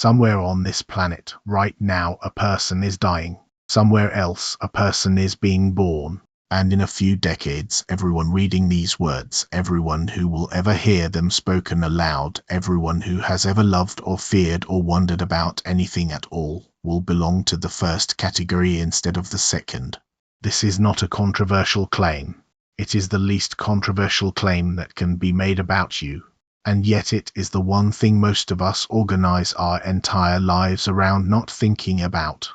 Somewhere on this planet, right now, a person is dying. Somewhere else, a person is being born. And in a few decades, everyone reading these words, everyone who will ever hear them spoken aloud, everyone who has ever loved or feared or wondered about anything at all, will belong to the first category instead of the second. This is not a controversial claim. It is the least controversial claim that can be made about you. And yet it is the one thing most of us organize our entire lives around not thinking about.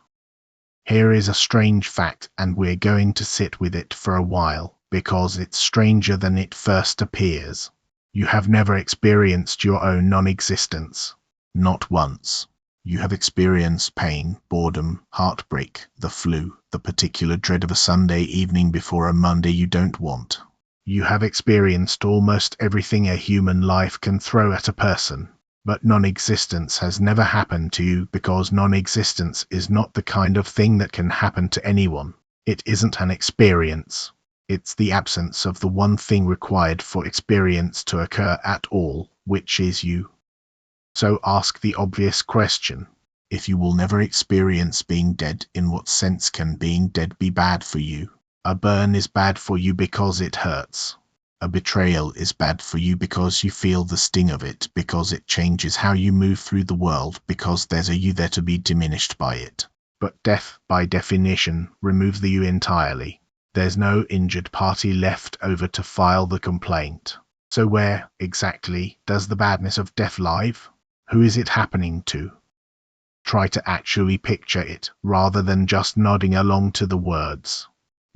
Here is a strange fact, and we're going to sit with it for a while, because it's stranger than it first appears. You have never experienced your own non-existence. Not once. You have experienced pain, boredom, heartbreak, the flu, the particular dread of a Sunday evening before a Monday you don't want. You have experienced almost everything a human life can throw at a person. But non-existence has never happened to you because non-existence is not the kind of thing that can happen to anyone. It isn't an experience. It's the absence of the one thing required for experience to occur at all, which is you. So ask the obvious question. If you will never experience being dead, in what sense can being dead be bad for you? A burn is bad for you because it hurts. A betrayal is bad for you because you feel the sting of it, because it changes how you move through the world, because there's a you there to be diminished by it. But death, by definition, removes the you entirely. There's no injured party left over to file the complaint. So where, exactly, does the badness of death lie? Who is it happening to? Try to actually picture it, rather than just nodding along to the words.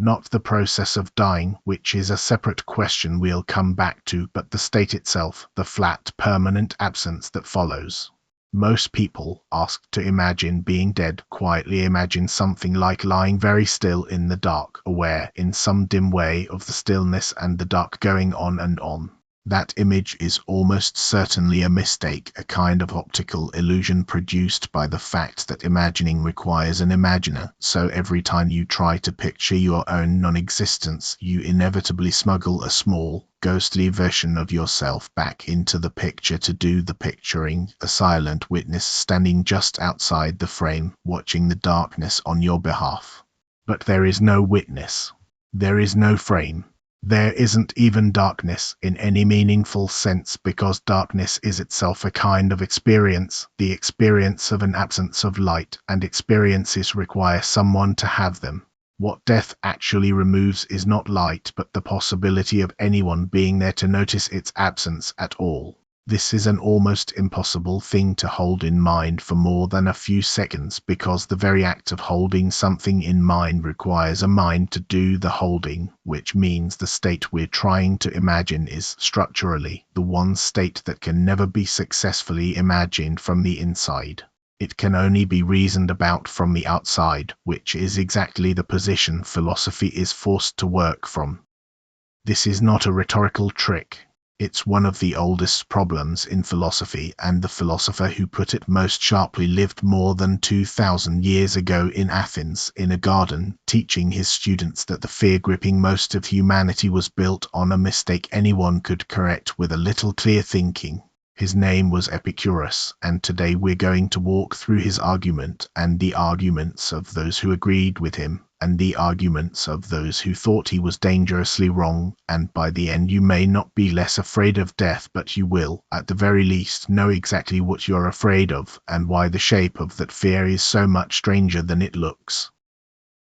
Not the process of dying, which is a separate question we'll come back to, but the state itself, the flat, permanent absence that follows. Most people, asked to imagine being dead, quietly imagine something like lying very still in the dark, aware, in some dim way, of the stillness and the dark going on and on. That image is almost certainly a mistake, a kind of optical illusion produced by the fact that imagining requires an imaginer, so every time you try to picture your own non-existence, you inevitably smuggle a small, ghostly version of yourself back into the picture to do the picturing, a silent witness standing just outside the frame, watching the darkness on your behalf. But there is no witness. There is no frame. There isn't even darkness in any meaningful sense, because darkness is itself a kind of experience, the experience of an absence of light, and experiences require someone to have them. What death actually removes is not light, but the possibility of anyone being there to notice its absence at all. This is an almost impossible thing to hold in mind for more than a few seconds, because the very act of holding something in mind requires a mind to do the holding, which means the state we're trying to imagine is, structurally, the one state that can never be successfully imagined from the inside. It can only be reasoned about from the outside, which is exactly the position philosophy is forced to work from. This is not a rhetorical trick. It's one of the oldest problems in philosophy, and the philosopher who put it most sharply lived more than 2,000 years ago in Athens, in a garden, teaching his students that the fear gripping most of humanity was built on a mistake anyone could correct with a little clear thinking. His name was Epicurus, and today we're going to walk through his argument, and the arguments of those who agreed with him, and the arguments of those who thought he was dangerously wrong, and by the end you may not be less afraid of death, but you will, at the very least, know exactly what you're afraid of, and why the shape of that fear is so much stranger than it looks.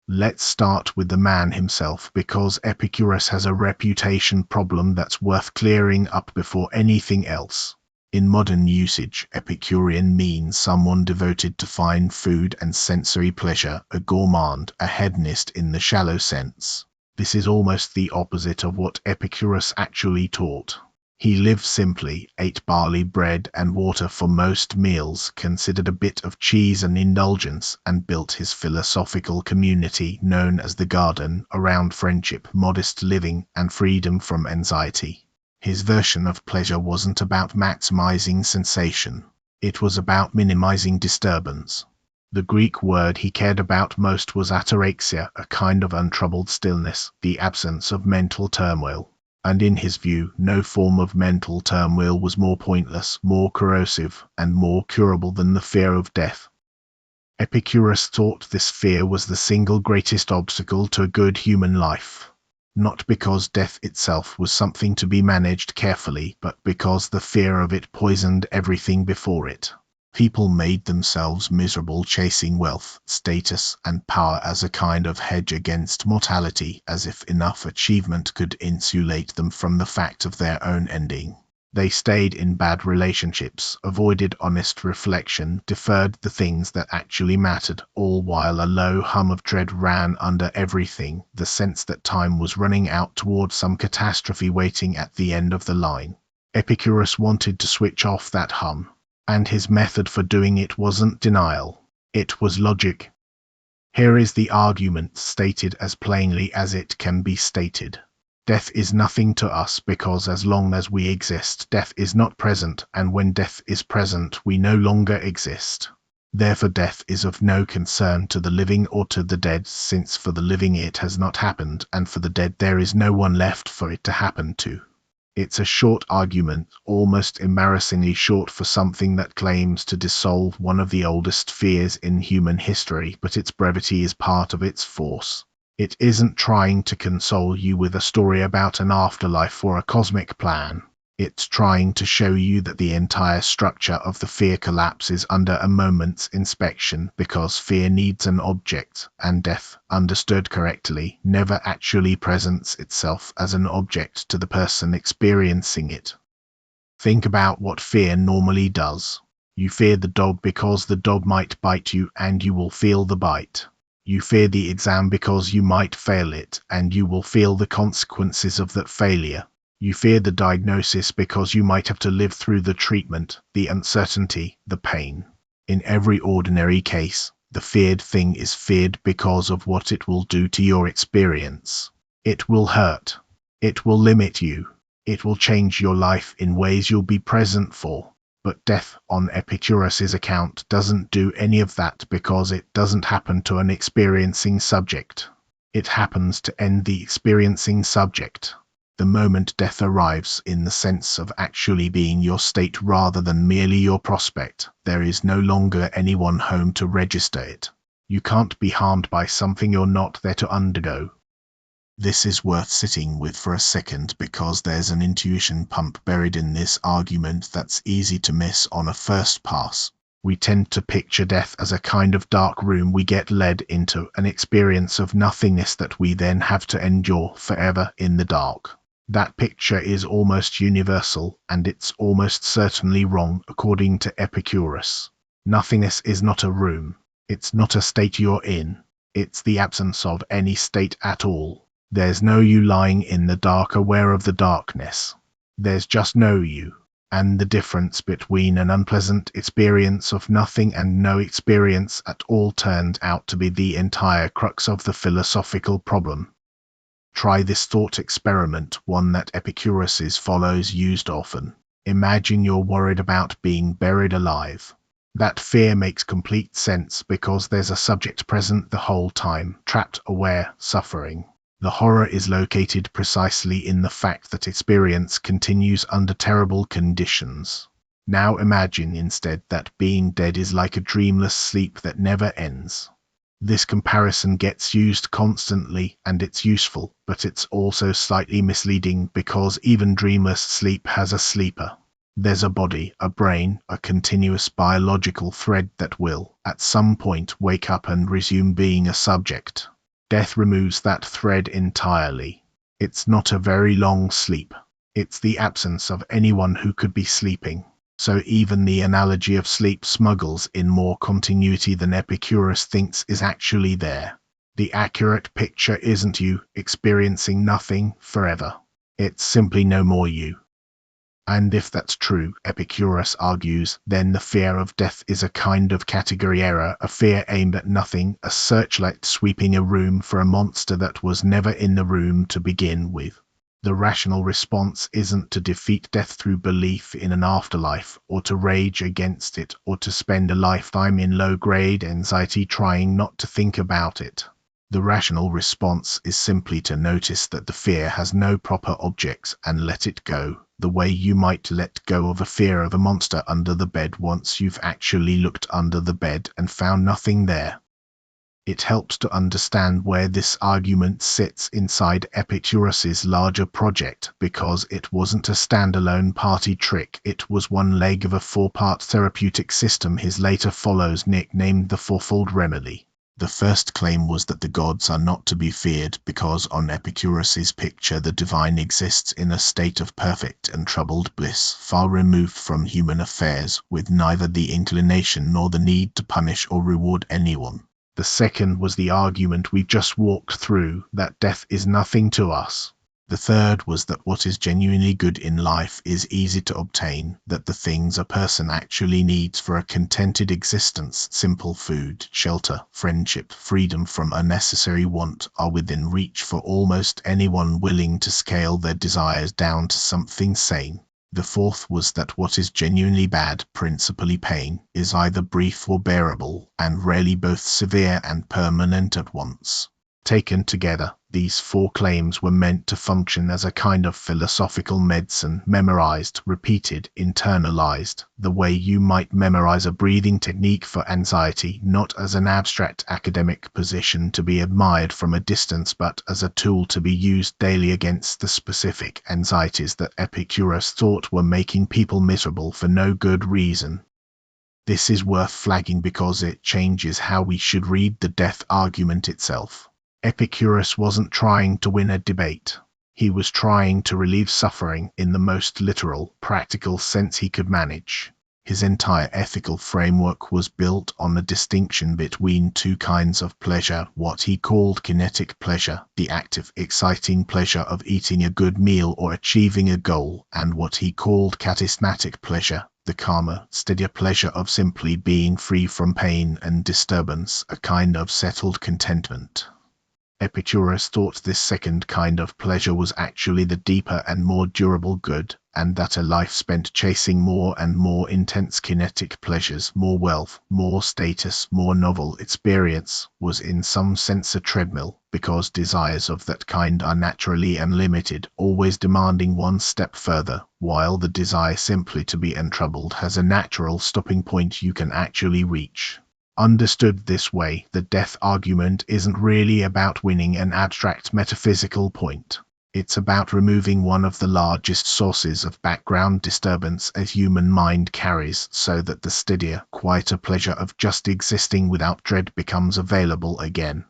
Let's start with the man himself, because Epicurus has a reputation problem that's worth clearing up before anything else. In modern usage, Epicurean means someone devoted to fine food and sensory pleasure, a gourmand, a hedonist in the shallow sense. This is almost the opposite of what Epicurus actually taught. He lived simply, ate barley bread and water for most meals, considered a bit of cheese an indulgence, and built his philosophical community, known as the Garden, around friendship, modest living, and freedom from anxiety. His version of pleasure wasn't about maximizing sensation. It was about minimizing disturbance. The Greek word he cared about most was ataraxia, a kind of untroubled stillness, the absence of mental turmoil. And in his view, no form of mental turmoil was more pointless, more corrosive, and more curable than the fear of death. Epicurus thought this fear was the single greatest obstacle to a good human life, not because death itself was something to be managed carefully, but because the fear of it poisoned everything before it. People made themselves miserable chasing wealth, status, and power as a kind of hedge against mortality, as if enough achievement could insulate them from the fact of their own ending. They stayed in bad relationships, avoided honest reflection, deferred the things that actually mattered, all while a low hum of dread ran under everything, the sense that time was running out toward some catastrophe waiting at the end of the line. Epicurus wanted to switch off that hum, and his method for doing it wasn't denial, it was logic. Here is the argument stated as plainly as it can be stated. Death is nothing to us because as long as we exist, death is not present, and when death is present, we no longer exist. Therefore death is of no concern to the living or to the dead, since for the living it has not happened, and for the dead there is no one left for it to happen to. It's a short argument, almost embarrassingly short for something that claims to dissolve one of the oldest fears in human history, but its brevity is part of its force. It isn't trying to console you with a story about an afterlife or a cosmic plan. It's trying to show you that the entire structure of the fear collapses under a moment's inspection, because fear needs an object, and death, understood correctly, never actually presents itself as an object to the person experiencing it. Think about what fear normally does. You fear the dog because the dog might bite you and you will feel the bite. You fear the exam because you might fail it, and you will feel the consequences of that failure. You fear the diagnosis because you might have to live through the treatment, the uncertainty, the pain. In every ordinary case, the feared thing is feared because of what it will do to your experience. It will hurt. It will limit you. It will change your life in ways you'll be present for. But death, on Epicurus's account, doesn't do any of that because it doesn't happen to an experiencing subject. It happens to end the experiencing subject. The moment death arrives, in the sense of actually being your state rather than merely your prospect, there is no longer anyone home to register it. You can't be harmed by something you're not there to undergo. This is worth sitting with for a second, because there's an intuition pump buried in this argument that's easy to miss on a first pass. We tend to picture death as a kind of dark room we get led into, an experience of nothingness that we then have to endure forever in the dark. That picture is almost universal, and it's almost certainly wrong according to Epicurus. Nothingness is not a room. It's not a state you're in. It's the absence of any state at all. There's no you lying in the dark aware of the darkness. There's just no you. And the difference between an unpleasant experience of nothing and no experience at all turned out to be the entire crux of the philosophical problem. Try this thought experiment, one that Epicurus's followers used often. Imagine you're worried about being buried alive. That fear makes complete sense because there's a subject present the whole time, trapped, aware, suffering. The horror is located precisely in the fact that experience continues under terrible conditions. Now imagine instead that being dead is like a dreamless sleep that never ends. This comparison gets used constantly, and it's useful, but it's also slightly misleading because even dreamless sleep has a sleeper. There's a body, a brain, a continuous biological thread that will, at some point, wake up and resume being a subject. Death removes that thread entirely. It's not a very long sleep. It's the absence of anyone who could be sleeping. So even the analogy of sleep smuggles in more continuity than Epicurus thinks is actually there. The accurate picture isn't you experiencing nothing forever. It's simply no more you. And if that's true, Epicurus argues, then the fear of death is a kind of category error, a fear aimed at nothing, a searchlight sweeping a room for a monster that was never in the room to begin with. The rational response isn't to defeat death through belief in an afterlife, or to rage against it, or to spend a lifetime in low-grade anxiety trying not to think about it. The rational response is simply to notice that the fear has no proper objects and let it go, the way you might let go of a fear of a monster under the bed once you've actually looked under the bed and found nothing there. It helps to understand where this argument sits inside Epicurus's larger project, because it wasn't a standalone party trick, it was one leg of a four-part therapeutic system his later followers nicknamed the Fourfold Remedy. The first claim was that the gods are not to be feared because on Epicurus's picture the divine exists in a state of perfect and troubled bliss, far removed from human affairs, with neither the inclination nor the need to punish or reward anyone. The second was the argument we've just walked through, that death is nothing to us. The third was that what is genuinely good in life is easy to obtain, that the things a person actually needs for a contented existence, simple food, shelter, friendship, freedom from unnecessary want, are within reach for almost anyone willing to scale their desires down to something sane. The fourth was that what is genuinely bad, principally pain, is either brief or bearable, and rarely both severe and permanent at once. Taken together, these four claims were meant to function as a kind of philosophical medicine, memorized, repeated, internalized, the way you might memorize a breathing technique for anxiety, not as an abstract academic position to be admired from a distance, but as a tool to be used daily against the specific anxieties that Epicurus thought were making people miserable for no good reason. This is worth flagging because it changes how we should read the death argument itself. Epicurus wasn't trying to win a debate. He was trying to relieve suffering in the most literal, practical sense he could manage. His entire ethical framework was built on the distinction between two kinds of pleasure, what he called kinetic pleasure, the active, exciting pleasure of eating a good meal or achieving a goal, and what he called charismatic pleasure, the calmer, steadier pleasure of simply being free from pain and disturbance, a kind of settled contentment. Epicurus thought this second kind of pleasure was actually the deeper and more durable good, and that a life spent chasing more and more intense kinetic pleasures, more wealth, more status, more novel experience, was in some sense a treadmill, because desires of that kind are naturally unlimited, always demanding one step further, while the desire simply to be untroubled has a natural stopping point you can actually reach. Understood this way, the death argument isn't really about winning an abstract metaphysical point. It's about removing one of the largest sources of background disturbance a human mind carries, so that the steadier, quieter pleasure of just existing without dread becomes available again.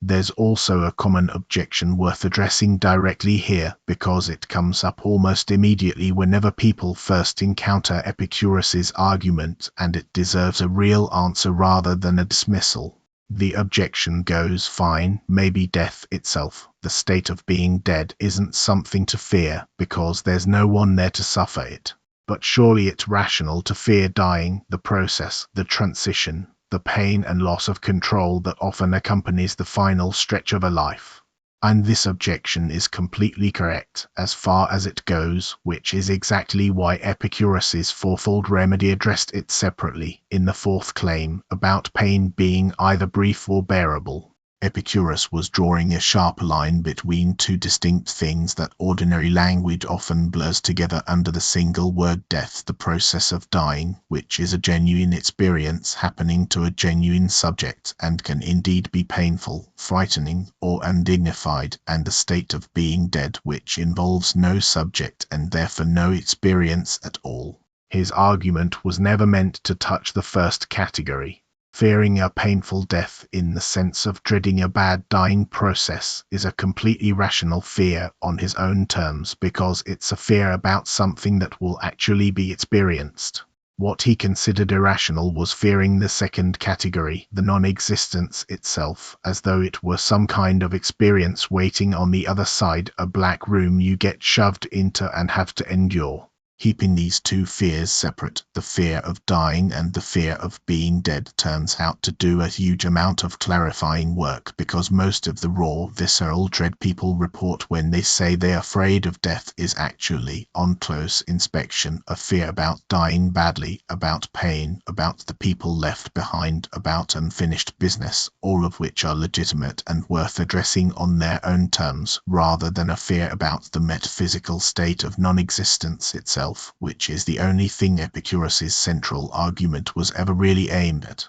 There's also a common objection worth addressing directly here, because it comes up almost immediately whenever people first encounter Epicurus's argument, and it deserves a real answer rather than a dismissal. The objection goes, fine, maybe death itself, the state of being dead, isn't something to fear, because there's no one there to suffer it. But surely it's rational to fear dying, the process, the transition, the pain and loss of control that often accompanies the final stretch of a life. And this objection is completely correct, as far as it goes, which is exactly why Epicurus's fourfold remedy addressed it separately, in the fourth claim, about pain being either brief or bearable. Epicurus was drawing a sharp line between two distinct things that ordinary language often blurs together under the single word death, the process of dying, which is a genuine experience happening to a genuine subject and can indeed be painful, frightening, or undignified, and a state of being dead which involves no subject and therefore no experience at all. His argument was never meant to touch the first category. Fearing a painful death in the sense of dreading a bad dying process is a completely rational fear on his own terms, because it's a fear about something that will actually be experienced. What he considered irrational was fearing the second category, the non-existence itself, as though it were some kind of experience waiting on the other side, a black room you get shoved into and have to endure. Keeping these two fears separate, the fear of dying and the fear of being dead, turns out to do a huge amount of clarifying work, because most of the raw, visceral dread people report when they say they're afraid of death is actually, on close inspection, a fear about dying badly, about pain, about the people left behind, about unfinished business, all of which are legitimate and worth addressing on their own terms, rather than a fear about the metaphysical state of non-existence itself, which is the only thing Epicurus's central argument was ever really aimed at.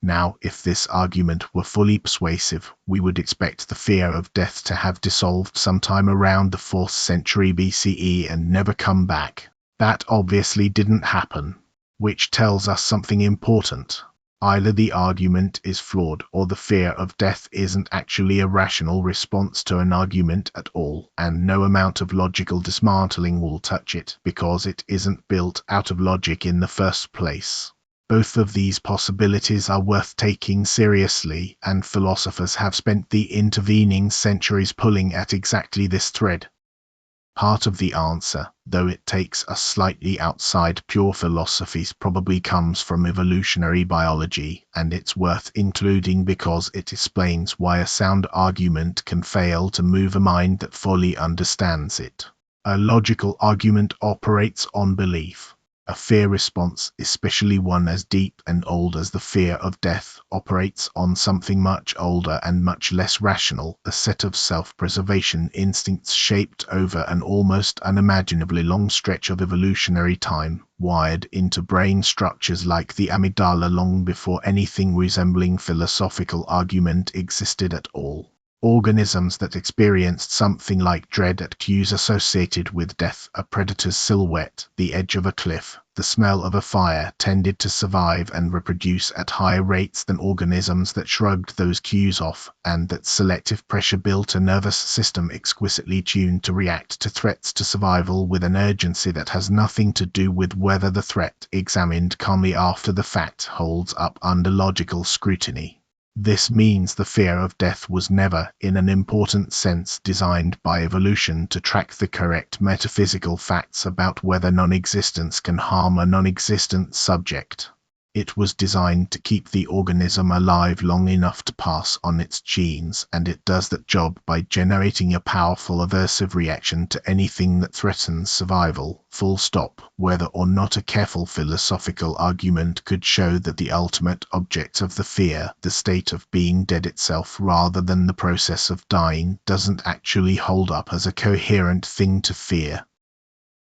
Now, if this argument were fully persuasive, we would expect the fear of death to have dissolved sometime around the 4th century BCE and never come back. That obviously didn't happen, which tells us something important. Either the argument is flawed, or the fear of death isn't actually a rational response to an argument at all, and no amount of logical dismantling will touch it, because it isn't built out of logic in the first place. Both of these possibilities are worth taking seriously, and philosophers have spent the intervening centuries pulling at exactly this thread. Part of the answer, though it takes us slightly outside pure philosophy, probably comes from evolutionary biology, and it's worth including because it explains why a sound argument can fail to move a mind that fully understands it. A logical argument operates on belief. A fear response, especially one as deep and old as the fear of death, operates on something much older and much less rational, a set of self-preservation instincts shaped over an almost unimaginably long stretch of evolutionary time, wired into brain structures like the amygdala long before anything resembling philosophical argument existed at all. Organisms that experienced something like dread at cues associated with death, a predator's silhouette, the edge of a cliff, the smell of a fire, tended to survive and reproduce at higher rates than organisms that shrugged those cues off, and that selective pressure built a nervous system exquisitely tuned to react to threats to survival with an urgency that has nothing to do with whether the threat, examined calmly after the fact, holds up under logical scrutiny. This means the fear of death was never, in an important sense, designed by evolution to track the correct metaphysical facts about whether non-existence can harm a non-existent subject. It was designed to keep the organism alive long enough to pass on its genes, and it does that job by generating a powerful aversive reaction to anything that threatens survival, full stop, whether or not a careful philosophical argument could show that the ultimate object of the fear, the state of being dead itself rather than the process of dying, doesn't actually hold up as a coherent thing to fear.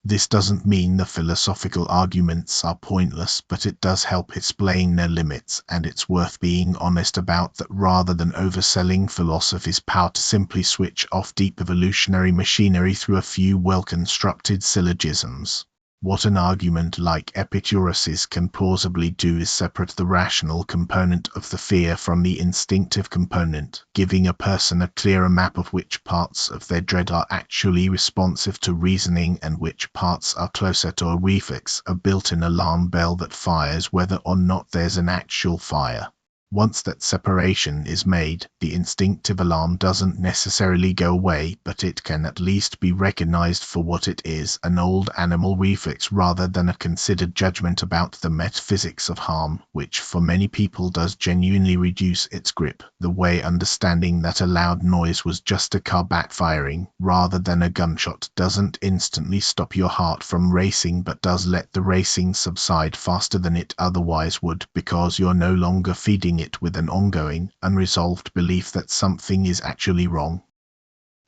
This doesn't mean the philosophical arguments are pointless, but it does help explain their limits, and it's worth being honest about that rather than overselling philosophy's power to simply switch off deep evolutionary machinery through a few well-constructed syllogisms. What an argument like Epicurus's can plausibly do is separate the rational component of the fear from the instinctive component, giving a person a clearer map of which parts of their dread are actually responsive to reasoning and which parts are closer to a reflex, a built-in alarm bell that fires whether or not there's an actual fire. Once that separation is made, the instinctive alarm doesn't necessarily go away, but it can at least be recognized for what it is, an old animal reflex rather than a considered judgment about the metaphysics of harm, which for many people does genuinely reduce its grip, the way understanding that a loud noise was just a car backfiring, rather than a gunshot, doesn't instantly stop your heart from racing but does let the racing subside faster than it otherwise would, because you're no longer feeding it with an ongoing, unresolved belief that something is actually wrong.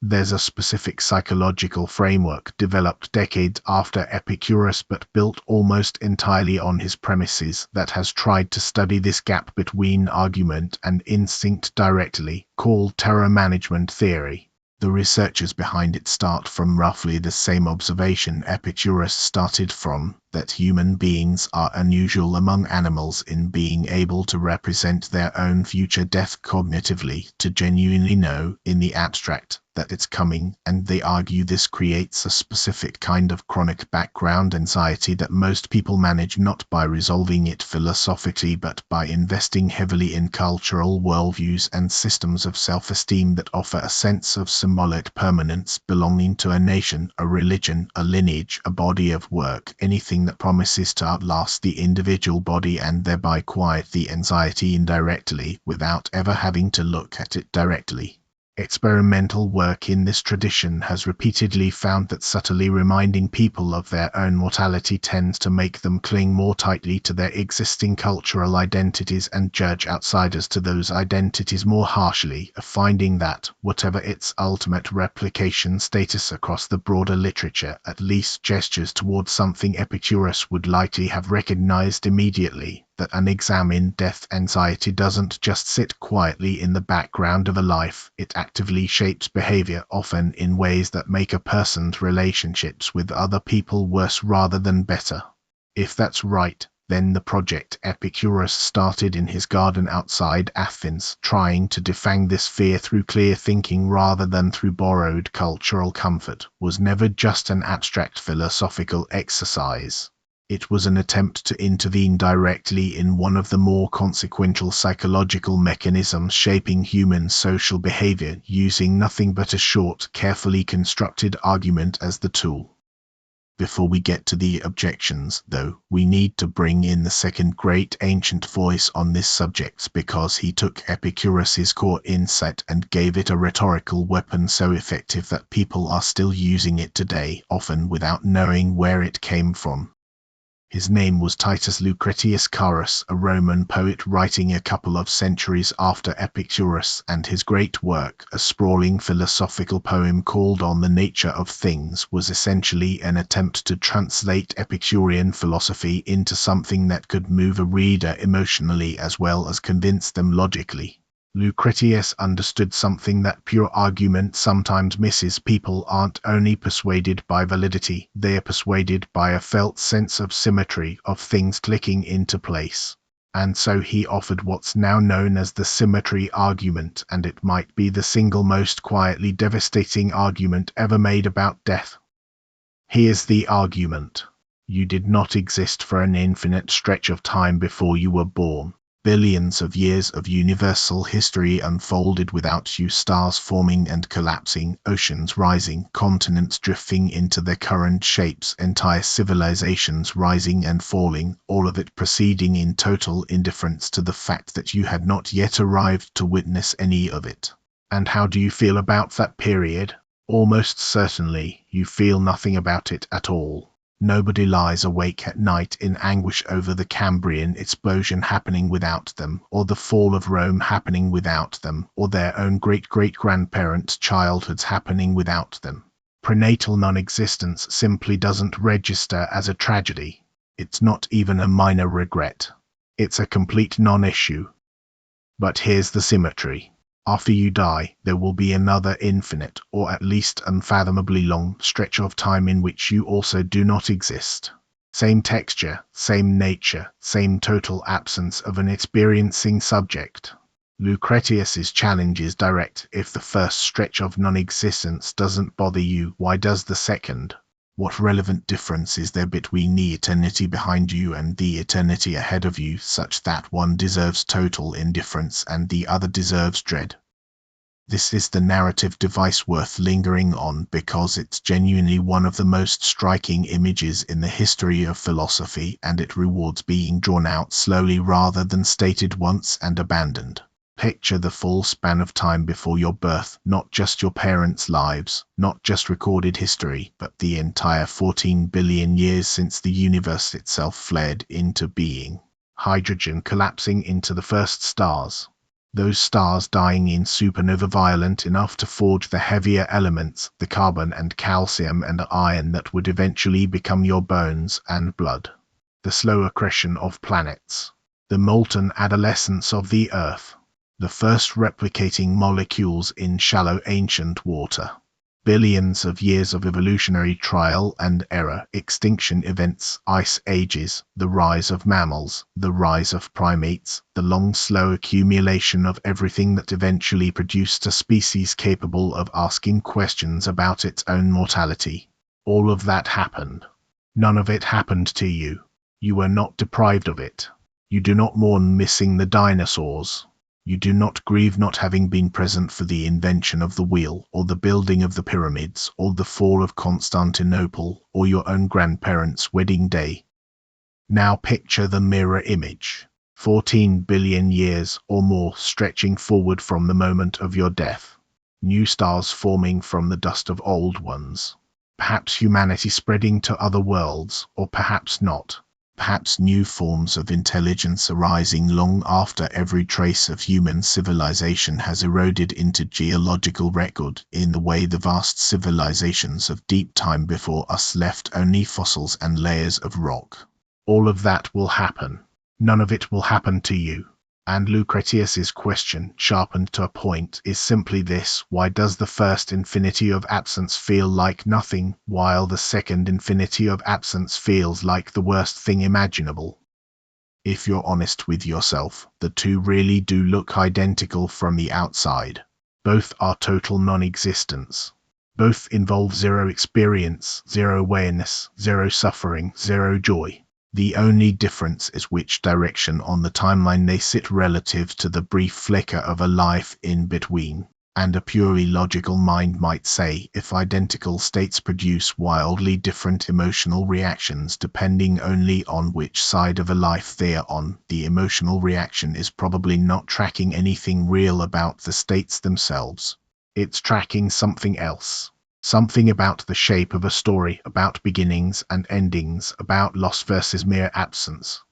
There's a specific psychological framework developed decades after Epicurus but built almost entirely on his premises that has tried to study this gap between argument and instinct directly, called terror management theory. The researchers behind it start from roughly the same observation Epicurus started from, that human beings are unusual among animals in being able to represent their own future death cognitively, to genuinely know, in the abstract, that it's coming, and they argue this creates a specific kind of chronic background anxiety that most people manage not by resolving it philosophically but by investing heavily in cultural worldviews and systems of self-esteem that offer a sense of symbolic permanence, belonging to a nation, a religion, a lineage, a body of work, anything that promises to outlast the individual body and thereby quiet the anxiety indirectly without ever having to look at it directly. Experimental work in this tradition has repeatedly found that subtly reminding people of their own mortality tends to make them cling more tightly to their existing cultural identities and judge outsiders to those identities more harshly, a finding that, whatever its ultimate replication status across the broader literature, at least gestures towards something Epicurus would likely have recognized immediately, that unexamined death anxiety doesn't just sit quietly in the background of a life, it actively shapes behavior, often in ways that make a person's relationships with other people worse rather than better. If that's right, then the project Epicurus started in his garden outside Athens, trying to defang this fear through clear thinking rather than through borrowed cultural comfort, was never just an abstract philosophical exercise. It was an attempt to intervene directly in one of the more consequential psychological mechanisms shaping human social behavior, using nothing but a short, carefully constructed argument as the tool. Before we get to the objections, though, we need to bring in the second great ancient voice on this subject, because he took Epicurus's core insight and gave it a rhetorical weapon so effective that people are still using it today, often without knowing where it came from. His name was Titus Lucretius Carus, a Roman poet writing a couple of centuries after Epicurus, and his great work, a sprawling philosophical poem called On the Nature of Things, was essentially an attempt to translate Epicurean philosophy into something that could move a reader emotionally as well as convince them logically. Lucretius understood something that pure argument sometimes misses. People aren't only persuaded by validity, they are persuaded by a felt sense of symmetry, of things clicking into place. And so he offered what's now known as the symmetry argument, and it might be the single most quietly devastating argument ever made about death. Here's the argument. You did not exist for an infinite stretch of time before you were born. Billions of years of universal history unfolded without you, stars forming and collapsing, oceans rising, continents drifting into their current shapes, entire civilizations rising and falling, all of it proceeding in total indifference to the fact that you had not yet arrived to witness any of it. And how do you feel about that period? Almost certainly, you feel nothing about it at all. Nobody lies awake at night in anguish over the Cambrian explosion happening without them, or the fall of Rome happening without them, or their own great-great-grandparents' childhoods happening without them. Prenatal non-existence simply doesn't register as a tragedy. It's not even a minor regret. It's a complete non-issue. But here's the symmetry. After you die, there will be another infinite, or at least unfathomably long, stretch of time in which you also do not exist. Same texture, same nature, same total absence of an experiencing subject. Lucretius's challenge is direct. If the first stretch of non-existence doesn't bother you, why does the second? What relevant difference is there between the eternity behind you and the eternity ahead of you, such that one deserves total indifference and the other deserves dread? This is the narrative device worth lingering on, because it's genuinely one of the most striking images in the history of philosophy, and it rewards being drawn out slowly rather than stated once and abandoned. Picture the full span of time before your birth, not just your parents' lives, not just recorded history, but the entire 14 billion years since the universe itself fled into being. Hydrogen collapsing into the first stars. Those stars dying in supernova violent enough to forge the heavier elements, the carbon and calcium and iron that would eventually become your bones and blood. The slow accretion of planets. The molten adolescence of the Earth. The first replicating molecules in shallow ancient water. Billions of years of evolutionary trial and error, extinction events, ice ages, the rise of mammals, the rise of primates, the long slow accumulation of everything that eventually produced a species capable of asking questions about its own mortality. All of that happened. None of it happened to you. You were not deprived of it. You do not mourn missing the dinosaurs. You do not grieve not having been present for the invention of the wheel, or the building of the pyramids, or the fall of Constantinople, or your own grandparents' wedding day. Now picture the mirror image, 14 billion years or more stretching forward from the moment of your death. New stars forming from the dust of old ones. Perhaps humanity spreading to other worlds, or perhaps not. Perhaps new forms of intelligence arising long after every trace of human civilization has eroded into geological record, in the way the vast civilizations of deep time before us left only fossils and layers of rock. All of that will happen. None of it will happen to you. And Lucretius's question, sharpened to a point, is simply this: why does the first infinity of absence feel like nothing, while the second infinity of absence feels like the worst thing imaginable? If you're honest with yourself, the two really do look identical from the outside. Both are total non-existence. Both involve zero experience, zero awareness, zero suffering, zero joy. The only difference is which direction on the timeline they sit relative to the brief flicker of a life in between. And a purely logical mind might say, if identical states produce wildly different emotional reactions depending only on which side of a life they are on, the emotional reaction is probably not tracking anything real about the states themselves. It's tracking something else. Something about the shape of a story, about beginnings and endings, about loss versus mere absence.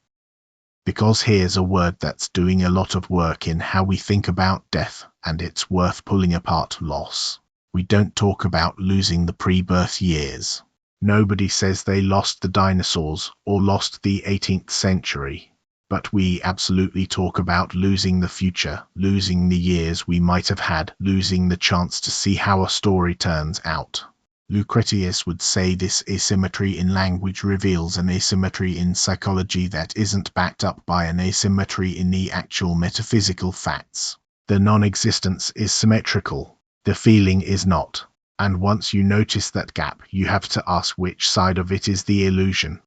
Because here's a word that's doing a lot of work in how we think about death, and it's worth pulling apart: loss. We don't talk about losing the pre-birth years. Nobody says they lost the dinosaurs or lost the 18th century. But we absolutely talk about losing the future, losing the years we might have had, losing the chance to see how a story turns out. Lucretius would say this asymmetry in language reveals an asymmetry in psychology that isn't backed up by an asymmetry in the actual metaphysical facts. The non-existence is symmetrical, the feeling is not. And once you notice that gap, you have to ask which side of it is the illusion.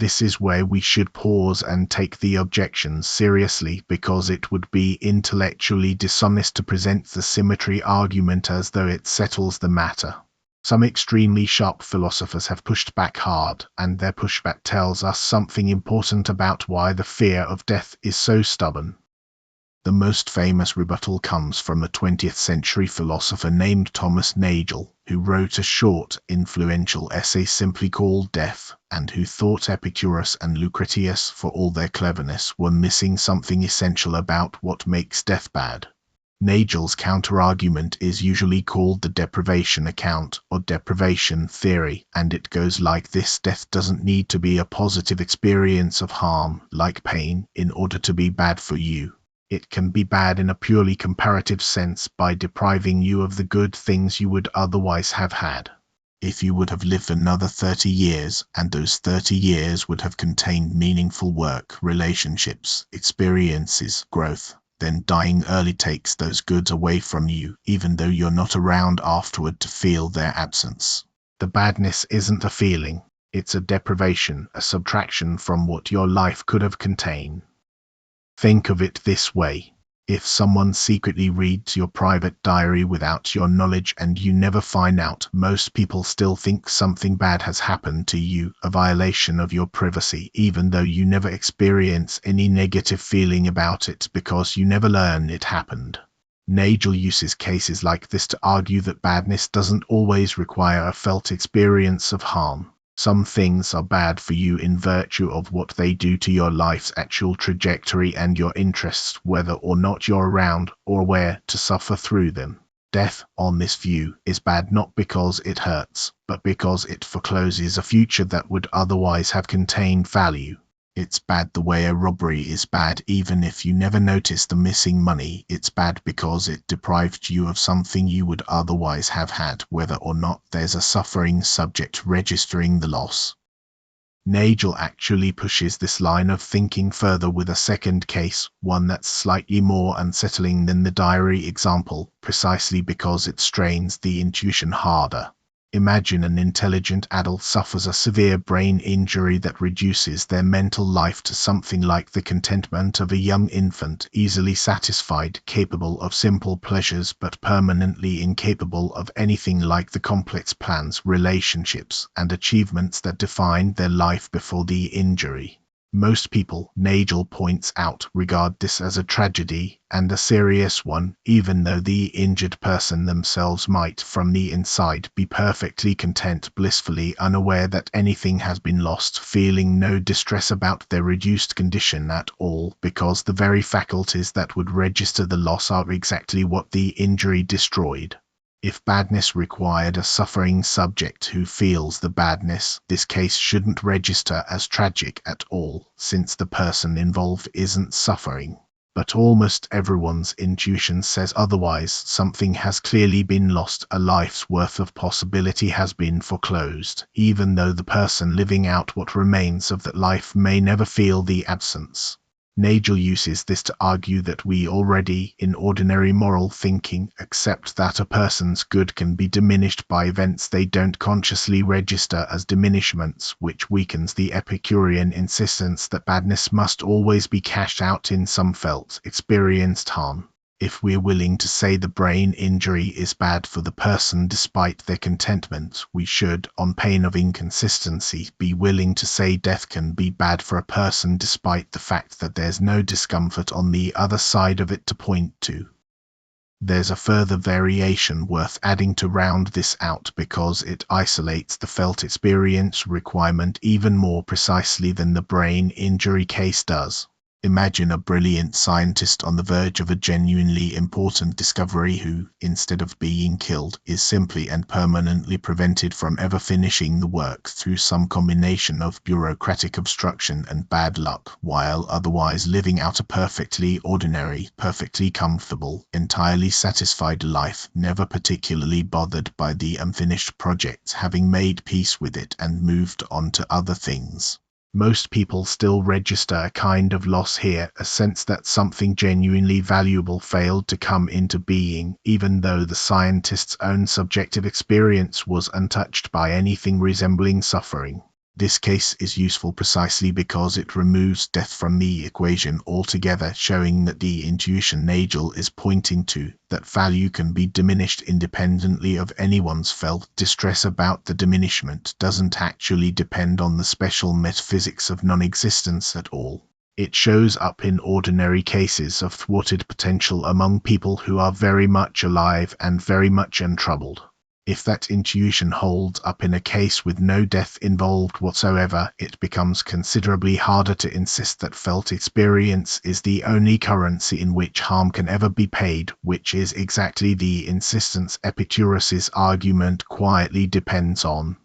This is where we should pause and take the objections seriously, because it would be intellectually dishonest to present the symmetry argument as though it settles the matter. Some extremely sharp philosophers have pushed back hard, and their pushback tells us something important about why the fear of death is so stubborn. The most famous rebuttal comes from a 20th century philosopher named Thomas Nagel, who wrote a short, influential essay simply called Death, and who thought Epicurus and Lucretius, for all their cleverness, were missing something essential about what makes death bad. Nagel's counter-argument is usually called the deprivation account, or deprivation theory, and it goes like this: death doesn't need to be a positive experience of harm, like pain, in order to be bad for you. It can be bad in a purely comparative sense by depriving you of the good things you would otherwise have had. If you would have lived another 30 years, and those 30 years would have contained meaningful work, relationships, experiences, growth, then dying early takes those goods away from you, even though you're not around afterward to feel their absence. The badness isn't a feeling, it's a deprivation, a subtraction from what your life could have contained. Think of it this way: if someone secretly reads your private diary without your knowledge and you never find out, most people still think something bad has happened to you, a violation of your privacy, even though you never experience any negative feeling about it because you never learn it happened. Nagel uses cases like this to argue that badness doesn't always require a felt experience of harm. Some things are bad for you in virtue of what they do to your life's actual trajectory and your interests, whether or not you're around or aware to suffer through them. Death, on this view, is bad not because it hurts, but because it forecloses a future that would otherwise have contained value. It's bad the way a robbery is bad even if you never notice the missing money. It's bad because it deprived you of something you would otherwise have had, whether or not there's a suffering subject registering the loss. Nagel actually pushes this line of thinking further with a second case, one that's slightly more unsettling than the diary example, precisely because it strains the intuition harder. Imagine an intelligent adult suffers a severe brain injury that reduces their mental life to something like the contentment of a young infant, easily satisfied, capable of simple pleasures but permanently incapable of anything like the complex plans, relationships, and achievements that defined their life before the injury. Most people, Nagel points out, regard this as a tragedy, and a serious one, even though the injured person themselves might, from the inside, be perfectly content, blissfully unaware that anything has been lost, feeling no distress about their reduced condition at all, because the very faculties that would register the loss are exactly what the injury destroyed. If badness required a suffering subject who feels the badness, this case shouldn't register as tragic at all, since the person involved isn't suffering. But almost everyone's intuition says otherwise. Something has clearly been lost, a life's worth of possibility has been foreclosed, even though the person living out what remains of that life may never feel the absence. Nagel uses this to argue that we already, in ordinary moral thinking, accept that a person's good can be diminished by events they don't consciously register as diminishments, which weakens the Epicurean insistence that badness must always be cashed out in some felt, experienced harm. If we're willing to say the brain injury is bad for the person despite their contentment, we should, on pain of inconsistency, be willing to say death can be bad for a person despite the fact that there's no discomfort on the other side of it to point to. There's a further variation worth adding to round this out because it isolates the felt experience requirement even more precisely than the brain injury case does. Imagine a brilliant scientist on the verge of a genuinely important discovery who, instead of being killed, is simply and permanently prevented from ever finishing the work through some combination of bureaucratic obstruction and bad luck, while otherwise living out a perfectly ordinary, perfectly comfortable, entirely satisfied life, never particularly bothered by the unfinished project, having made peace with it and moved on to other things. Most people still register a kind of loss here, a sense that something genuinely valuable failed to come into being, even though the scientist's own subjective experience was untouched by anything resembling suffering. This case is useful precisely because it removes death from the equation altogether, showing that the intuition Nagel is pointing to, that value can be diminished independently of anyone's felt distress about the diminishment, doesn't actually depend on the special metaphysics of non-existence at all. It shows up in ordinary cases of thwarted potential among people who are very much alive and very much untroubled. If that intuition holds up in a case with no death involved whatsoever, it becomes considerably harder to insist that felt experience is the only currency in which harm can ever be paid, which is exactly the insistence Epicurus's argument quietly depends on.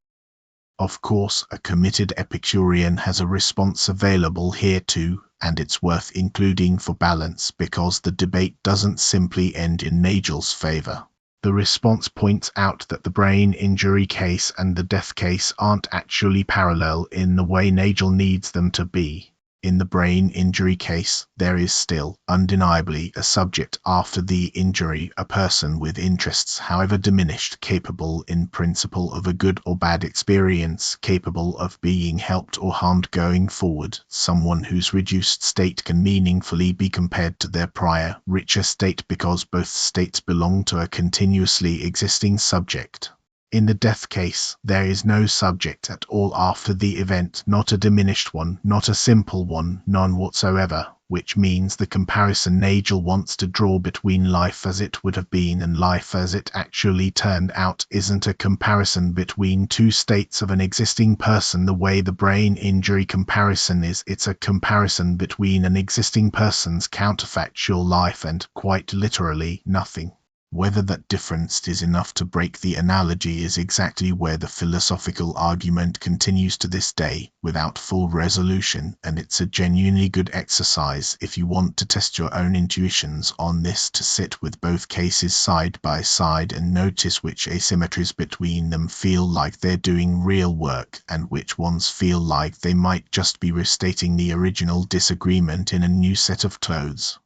Of course, a committed Epicurean has a response available here too, and it's worth including for balance because the debate doesn't simply end in Nagel's favor. The response points out that the brain injury case and the death case aren't actually parallel in the way Nagel needs them to be. In the brain injury case, there is still, undeniably, a subject after the injury, a person with interests, however diminished, capable in principle of a good or bad experience, capable of being helped or harmed going forward, someone whose reduced state can meaningfully be compared to their prior, richer state because both states belong to a continuously existing subject. In the death case, there is no subject at all after the event, not a diminished one, not a simple one, none whatsoever, which means the comparison Nagel wants to draw between life as it would have been and life as it actually turned out isn't a comparison between two states of an existing person the way the brain injury comparison is. It's a comparison between an existing person's counterfactual life and, quite literally, nothing. Whether that difference is enough to break the analogy is exactly where the philosophical argument continues to this day, without full resolution, and it's a genuinely good exercise if you want to test your own intuitions on this, to sit with both cases side by side and notice which asymmetries between them feel like they're doing real work, and which ones feel like they might just be restating the original disagreement in a new set of clothes.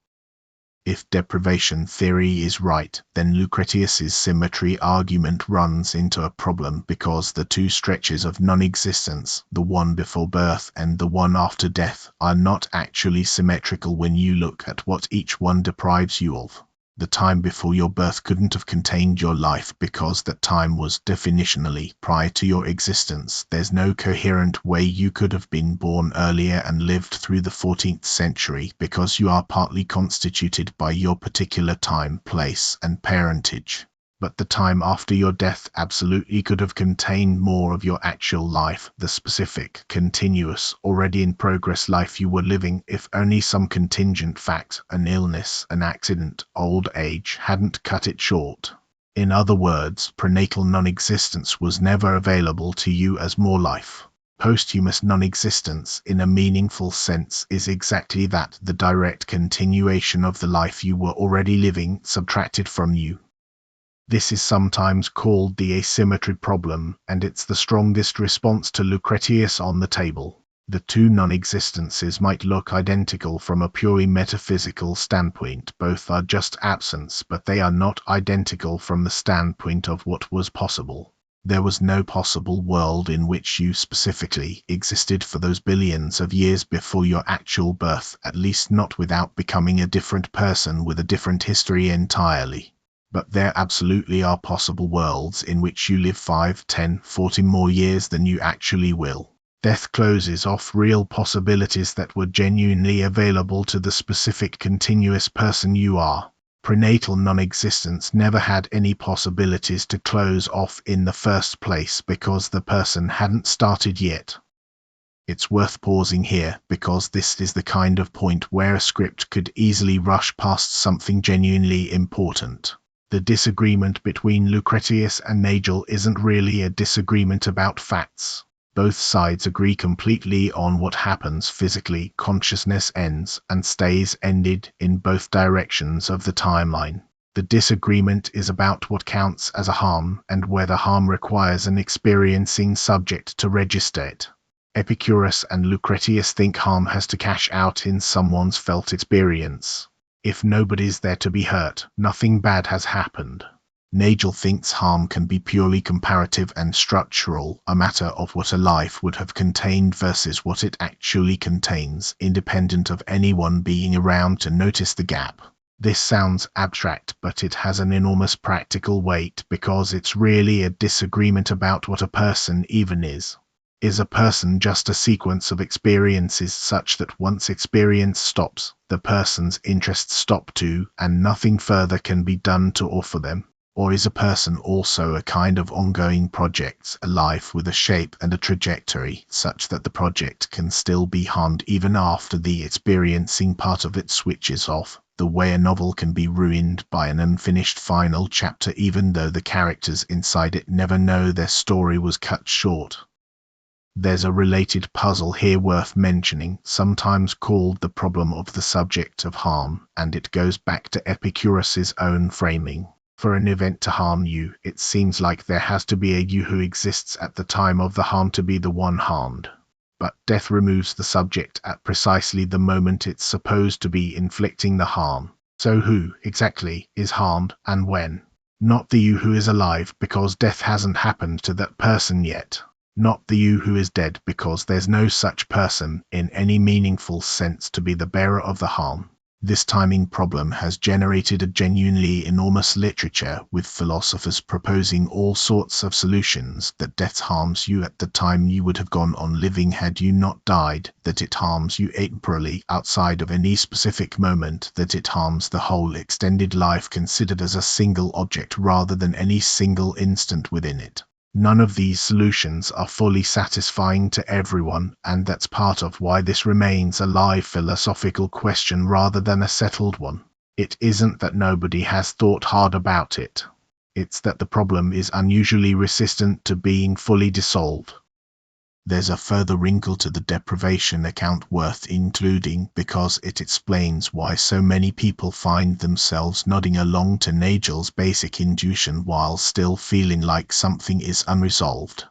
If deprivation theory is right, then Lucretius's symmetry argument runs into a problem, because the two stretches of non-existence, the one before birth and the one after death, are not actually symmetrical when you look at what each one deprives you of. The time before your birth couldn't have contained your life because that time was definitionally prior to your existence. There's no coherent way you could have been born earlier and lived through the 14th century, because you are partly constituted by your particular time, place, and parentage. But the time after your death absolutely could have contained more of your actual life, the specific, continuous, already in progress life you were living, if only some contingent fact, an illness, an accident, old age, hadn't cut it short. In other words, prenatal non-existence was never available to you as more life. Posthumous non-existence, in a meaningful sense, is exactly that, the direct continuation of the life you were already living, subtracted from you. This is sometimes called the asymmetry problem, and it's the strongest response to Lucretius on the table. The two non-existences might look identical from a purely metaphysical standpoint. Both are just absence, but they are not identical from the standpoint of what was possible. There was no possible world in which you specifically existed for those billions of years before your actual birth, at least not without becoming a different person with a different history entirely. But there absolutely are possible worlds in which you live 5, 10, 40 more years than you actually will. Death closes off real possibilities that were genuinely available to the specific continuous person you are. Prenatal non-existence never had any possibilities to close off in the first place, because the person hadn't started yet. It's worth pausing here, because this is the kind of point where a script could easily rush past something genuinely important. The disagreement between Lucretius and Nagel isn't really a disagreement about facts. Both sides agree completely on what happens physically. Consciousness ends and stays ended in both directions of the timeline. The disagreement is about what counts as a harm, and whether harm requires an experiencing subject to register it. Epicurus and Lucretius think harm has to cash out in someone's felt experience. If nobody's there to be hurt, nothing bad has happened. Nagel thinks harm can be purely comparative and structural, a matter of what a life would have contained versus what it actually contains, independent of anyone being around to notice the gap. This sounds abstract, but it has an enormous practical weight, because it's really a disagreement about what a person even is. Is a person just a sequence of experiences such that once experience stops, the person's interests stop too, and nothing further can be done to or for them? Or is a person also a kind of ongoing project, a life with a shape and a trajectory, such that the project can still be harmed even after the experiencing part of it switches off, the way a novel can be ruined by an unfinished final chapter even though the characters inside it never know their story was cut short? There's a related puzzle here worth mentioning, sometimes called the problem of the subject of harm, and it goes back to Epicurus's own framing. For an event to harm you, it seems like there has to be a you who exists at the time of the harm to be the one harmed. But death removes the subject at precisely the moment it's supposed to be inflicting the harm. So who, exactly, is harmed, and when? Not the you who is alive, because death hasn't happened to that person yet. Not the you who is dead, because there's no such person, in any meaningful sense, to be the bearer of the harm. This timing problem has generated a genuinely enormous literature, with philosophers proposing all sorts of solutions: that death harms you at the time you would have gone on living had you not died, that it harms you atemporally outside of any specific moment, that it harms the whole extended life considered as a single object rather than any single instant within it. None of these solutions are fully satisfying to everyone, and that's part of why this remains a live philosophical question rather than a settled one. It isn't that nobody has thought hard about it. It's that the problem is unusually resistant to being fully dissolved. There's a further wrinkle to the deprivation account worth including because it explains why so many people find themselves nodding along to Nagel's basic intuition while still feeling like something is unresolved.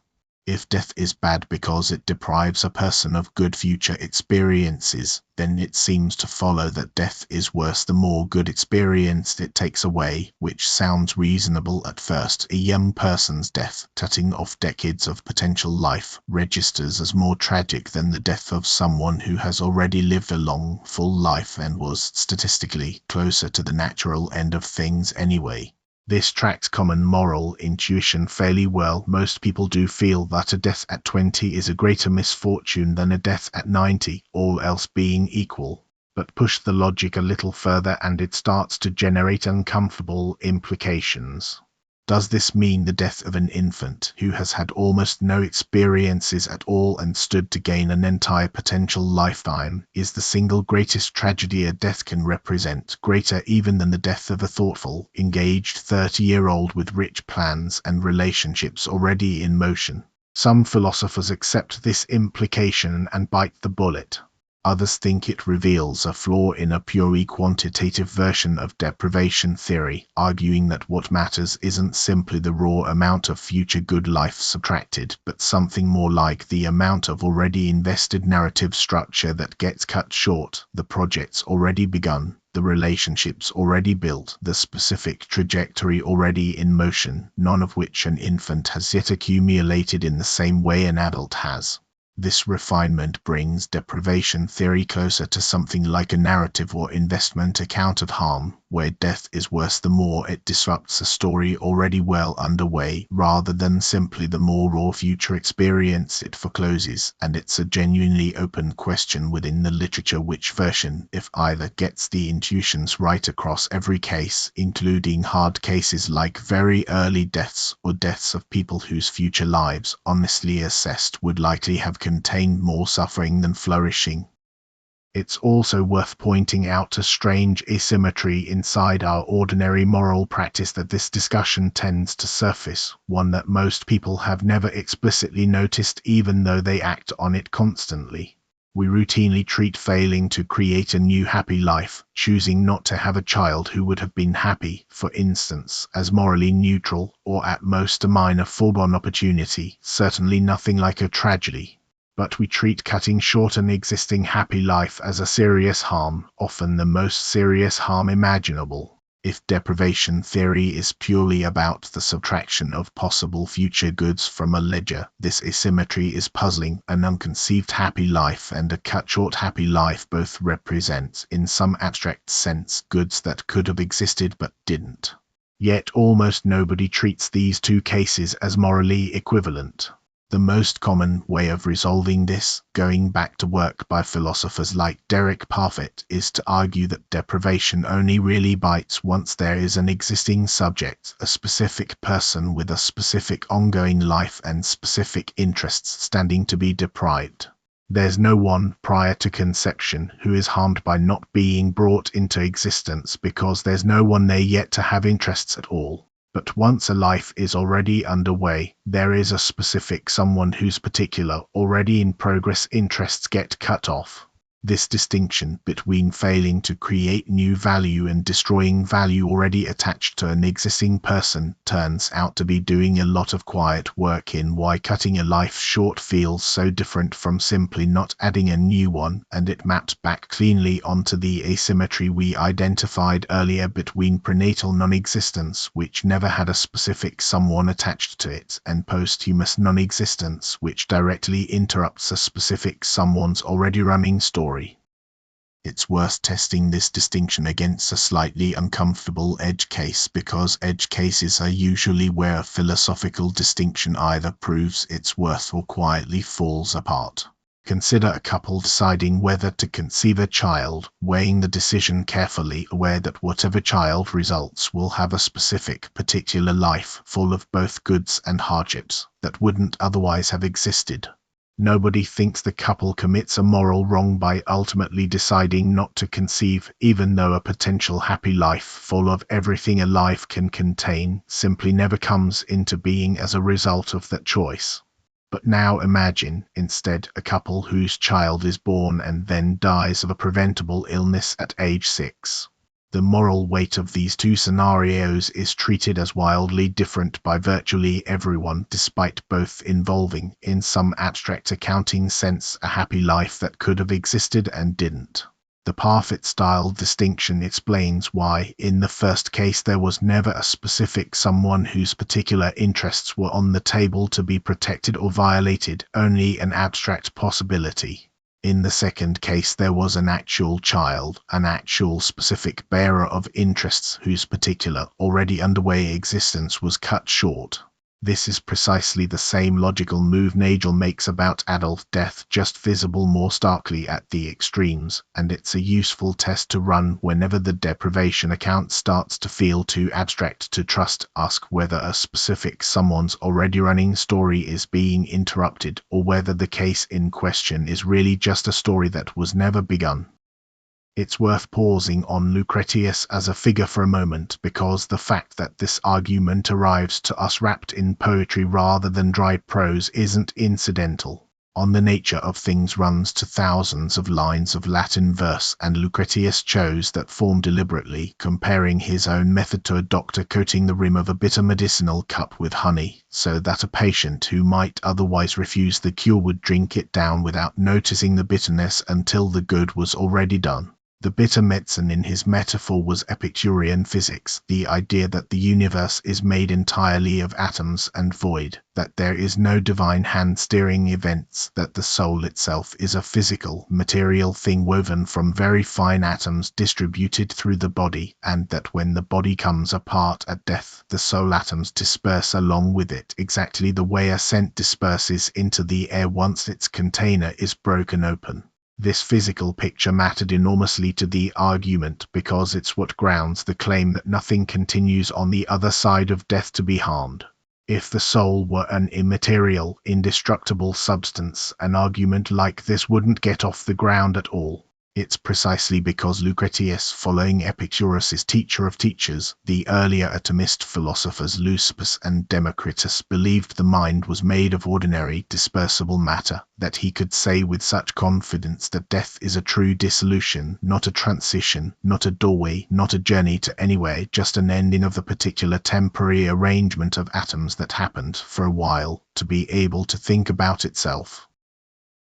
If death is bad because it deprives a person of good future experiences, then it seems to follow that death is worse the more good experience it takes away, which sounds reasonable at first. A young person's death, cutting off decades of potential life, registers as more tragic than the death of someone who has already lived a long, full life and was, statistically, closer to the natural end of things anyway. This tracks common moral intuition fairly well. Most people do feel that a death at 20 is a greater misfortune than a death at 90, all else being equal. But push the logic a little further and it starts to generate uncomfortable implications. Does this mean the death of an infant who has had almost no experiences at all and stood to gain an entire potential lifetime is the single greatest tragedy a death can represent, greater even than the death of a thoughtful, engaged 30-year-old with rich plans and relationships already in motion? Some philosophers accept this implication and bite the bullet. Others think it reveals a flaw in a purely quantitative version of deprivation theory, arguing that what matters isn't simply the raw amount of future good life subtracted, but something more like the amount of already invested narrative structure that gets cut short, the projects already begun, the relationships already built, the specific trajectory already in motion, none of which an infant has yet accumulated in the same way an adult has. This refinement brings deprivation theory closer to something like a narrative or investment account of harm, where death is worse the more it disrupts a story already well underway, rather than simply the more raw future experience it forecloses. And it's a genuinely open question within the literature which version, if either, gets the intuitions right across every case, including hard cases like very early deaths or deaths of people whose future lives, honestly assessed, would likely have contained more suffering than flourishing. It's also worth pointing out a strange asymmetry inside our ordinary moral practice that this discussion tends to surface, one that most people have never explicitly noticed even though they act on it constantly. We routinely treat failing to create a new happy life, choosing not to have a child who would have been happy, for instance, as morally neutral, or at most a minor foregone opportunity, certainly nothing like a tragedy. But we treat cutting short an existing happy life as a serious harm, often the most serious harm imaginable. If deprivation theory is purely about the subtraction of possible future goods from a ledger, this asymmetry is puzzling. An unconceived happy life and a cut-short happy life both represent, in some abstract sense, goods that could have existed but didn't. Yet almost nobody treats these two cases as morally equivalent. The most common way of resolving this, going back to work by philosophers like Derek Parfit, is to argue that deprivation only really bites once there is an existing subject, a specific person with a specific ongoing life and specific interests standing to be deprived. There's no one, prior to conception, who is harmed by not being brought into existence because there's no one there yet to have interests at all. But once a life is already underway, there is a specific someone whose particular, already in progress interests get cut off. This distinction between failing to create new value and destroying value already attached to an existing person turns out to be doing a lot of quiet work in why cutting a life short feels so different from simply not adding a new one, and it maps back cleanly onto the asymmetry we identified earlier between prenatal non-existence, which never had a specific someone attached to it, and posthumous non-existence, which directly interrupts a specific someone's already running story. It's worth testing this distinction against a slightly uncomfortable edge case, because edge cases are usually where a philosophical distinction either proves its worth or quietly falls apart. Consider a couple deciding whether to conceive a child, weighing the decision carefully, aware that whatever child results will have a specific, particular life, full of both goods and hardships, that wouldn't otherwise have existed. Nobody thinks the couple commits a moral wrong by ultimately deciding not to conceive, even though a potential happy life full of everything a life can contain simply never comes into being as a result of that choice. But now imagine, instead, a couple whose child is born and then dies of a preventable illness at age 6. The moral weight of these two scenarios is treated as wildly different by virtually everyone, despite both involving, in some abstract accounting sense, a happy life that could have existed and didn't. The Parfit-style distinction explains why, in the first case, there was never a specific someone whose particular interests were on the table to be protected or violated, only an abstract possibility. In the second case, there was an actual child, an actual specific bearer of interests whose particular, already underway existence was cut short. This is precisely the same logical move Nagel makes about adult death, just visible more starkly at the extremes, and it's a useful test to run whenever the deprivation account starts to feel too abstract to trust. Ask whether a specific someone's already running story is being interrupted, or whether the case in question is really just a story that was never begun. It's worth pausing on Lucretius as a figure for a moment, because the fact that this argument arrives to us wrapped in poetry rather than dry prose isn't incidental. On the Nature of Things runs to thousands of lines of Latin verse, and Lucretius chose that form deliberately, comparing his own method to a doctor coating the rim of a bitter medicinal cup with honey, so that a patient who might otherwise refuse the cure would drink it down without noticing the bitterness until the good was already done. The bitter medicine in his metaphor was Epicurean physics, the idea that the universe is made entirely of atoms and void, that there is no divine hand steering events, that the soul itself is a physical, material thing woven from very fine atoms distributed through the body, and that when the body comes apart at death, the soul atoms disperse along with it, exactly the way a scent disperses into the air once its container is broken open. This physical picture mattered enormously to the argument, because it's what grounds the claim that nothing continues on the other side of death to be harmed. If the soul were an immaterial, indestructible substance, an argument like this wouldn't get off the ground at all. It's precisely because Lucretius, following Epicurus' teacher of teachers, the earlier atomist philosophers Leucippus and Democritus, believed the mind was made of ordinary, dispersible matter, that he could say with such confidence that death is a true dissolution, not a transition, not a doorway, not a journey to anywhere, just an ending of the particular temporary arrangement of atoms that happened, for a while, to be able to think about itself.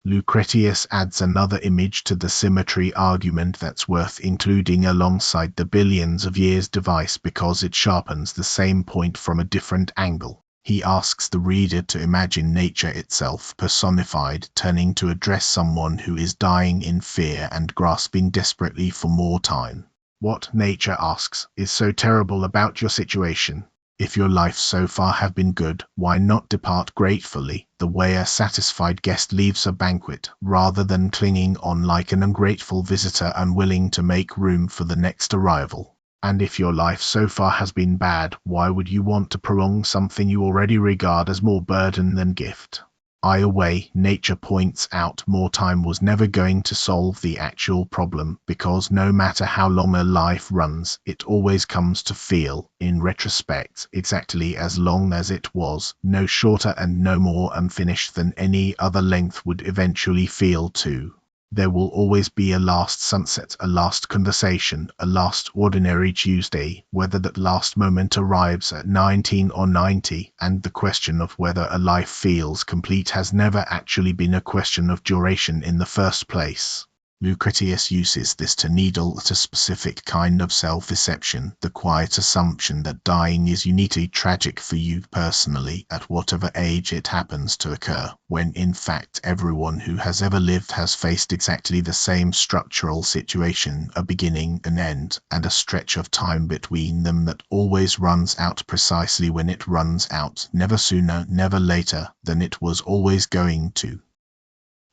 Lucretius adds another image to the symmetry argument that's worth including alongside the billions of years device, because it sharpens the same point from a different angle. He asks the reader to imagine nature itself personified, turning to address someone who is dying in fear and grasping desperately for more time. What, nature asks, is so terrible about your situation? If your life so far have been good, why not depart gratefully, the way a satisfied guest leaves a banquet, rather than clinging on like an ungrateful visitor unwilling to make room for the next arrival? And if your life so far has been bad, why would you want to prolong something you already regard as more burden than gift? Either way, nature points out, more time was never going to solve the actual problem, because no matter how long a life runs, it always comes to feel, in retrospect, exactly as long as it was, no shorter and no more unfinished than any other length would eventually feel too. There will always be a last sunset, a last conversation, a last ordinary Tuesday, whether that last moment arrives at 19 or 90, and the question of whether a life feels complete has never actually been a question of duration in the first place. Lucretius uses this to needle at a specific kind of self-deception, the quiet assumption that dying is uniquely tragic for you personally, at whatever age it happens to occur, when in fact everyone who has ever lived has faced exactly the same structural situation, a beginning, an end, and a stretch of time between them that always runs out precisely when it runs out, never sooner, never later, than it was always going to.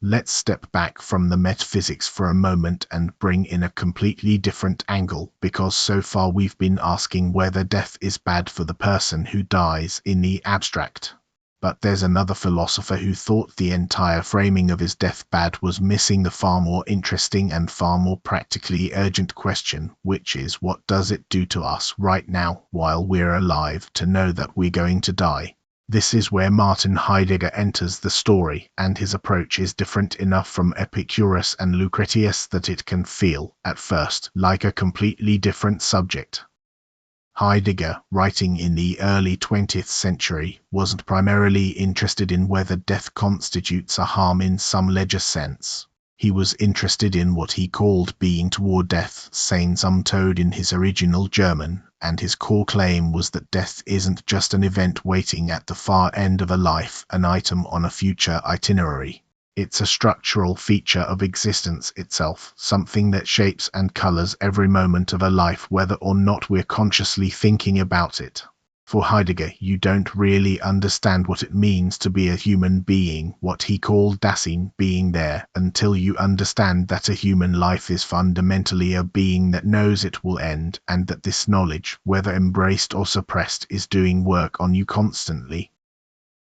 Let's step back from the metaphysics for a moment and bring in a completely different angle, because so far we've been asking whether death is bad for the person who dies in the abstract. But there's another philosopher who thought the entire framing of his deathbed was missing the far more interesting and far more practically urgent question, which is, what does it do to us right now while we're alive to know that we're going to die? This is where Martin Heidegger enters the story, and his approach is different enough from Epicurus and Lucretius that it can feel, at first, like a completely different subject. Heidegger, writing in the early 20th century, wasn't primarily interested in whether death constitutes a harm in some ledger sense. He was interested in what he called being toward death, sein zum Tod in his original German, and his core claim was that death isn't just an event waiting at the far end of a life, an item on a future itinerary. It's a structural feature of existence itself, something that shapes and colors every moment of a life whether or not we're consciously thinking about it. For Heidegger, you don't really understand what it means to be a human being, what he called Dasein, being there, until you understand that a human life is fundamentally a being that knows it will end, and that this knowledge, whether embraced or suppressed, is doing work on you constantly.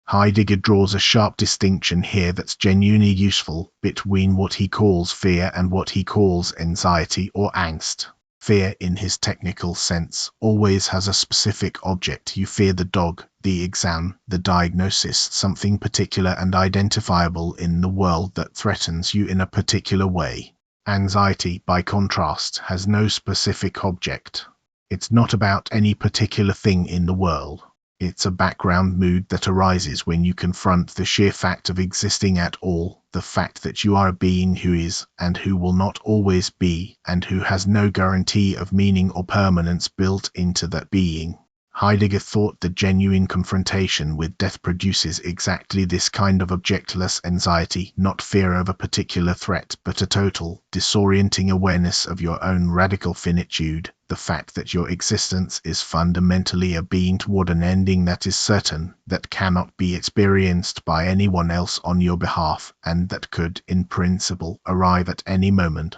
Heidegger draws a sharp distinction here that's genuinely useful between what he calls fear and what he calls anxiety or angst. Fear, in his technical sense, always has a specific object. You fear the dog, the exam, the diagnosis, something particular and identifiable in the world that threatens you in a particular way. Anxiety, by contrast, has no specific object. It's not about any particular thing in the world. It's a background mood that arises when you confront the sheer fact of existing at all, the fact that you are a being who is, and who will not always be, and who has no guarantee of meaning or permanence built into that being. Heidegger thought the genuine confrontation with death produces exactly this kind of objectless anxiety, not fear of a particular threat, but a total, disorienting awareness of your own radical finitude, the fact that your existence is fundamentally a being toward an ending that is certain, that cannot be experienced by anyone else on your behalf, and that could, in principle, arrive at any moment.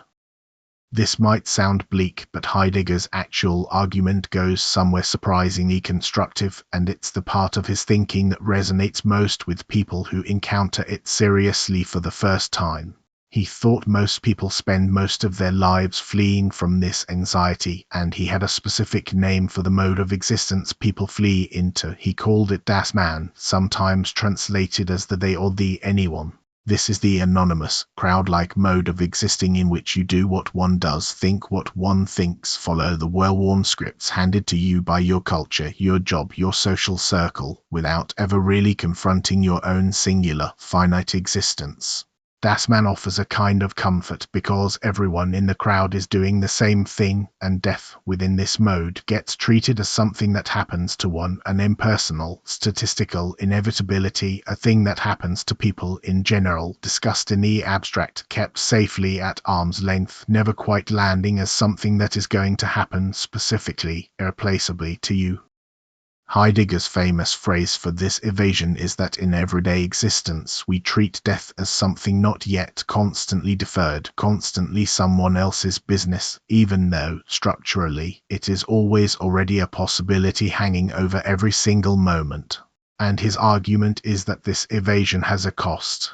This might sound bleak, but Heidegger's actual argument goes somewhere surprisingly constructive, and it's the part of his thinking that resonates most with people who encounter it seriously for the first time. He thought most people spend most of their lives fleeing from this anxiety, and he had a specific name for the mode of existence people flee into. He called it das Man, sometimes translated as the they or the anyone. This is the anonymous, crowd-like mode of existing in which you do what one does, think what one thinks, follow the well-worn scripts handed to you by your culture, your job, your social circle, without ever really confronting your own singular, finite existence. Das Man offers a kind of comfort because everyone in the crowd is doing the same thing, and death, within this mode, gets treated as something that happens to one, an impersonal, statistical inevitability, a thing that happens to people in general, discussed in the abstract, kept safely at arm's length, never quite landing as something that is going to happen specifically, irreplaceably to you. Heidegger's famous phrase for this evasion is that in everyday existence we treat death as something not yet, constantly deferred, constantly someone else's business, even though, structurally, it is always already a possibility hanging over every single moment. And his argument is that this evasion has a cost.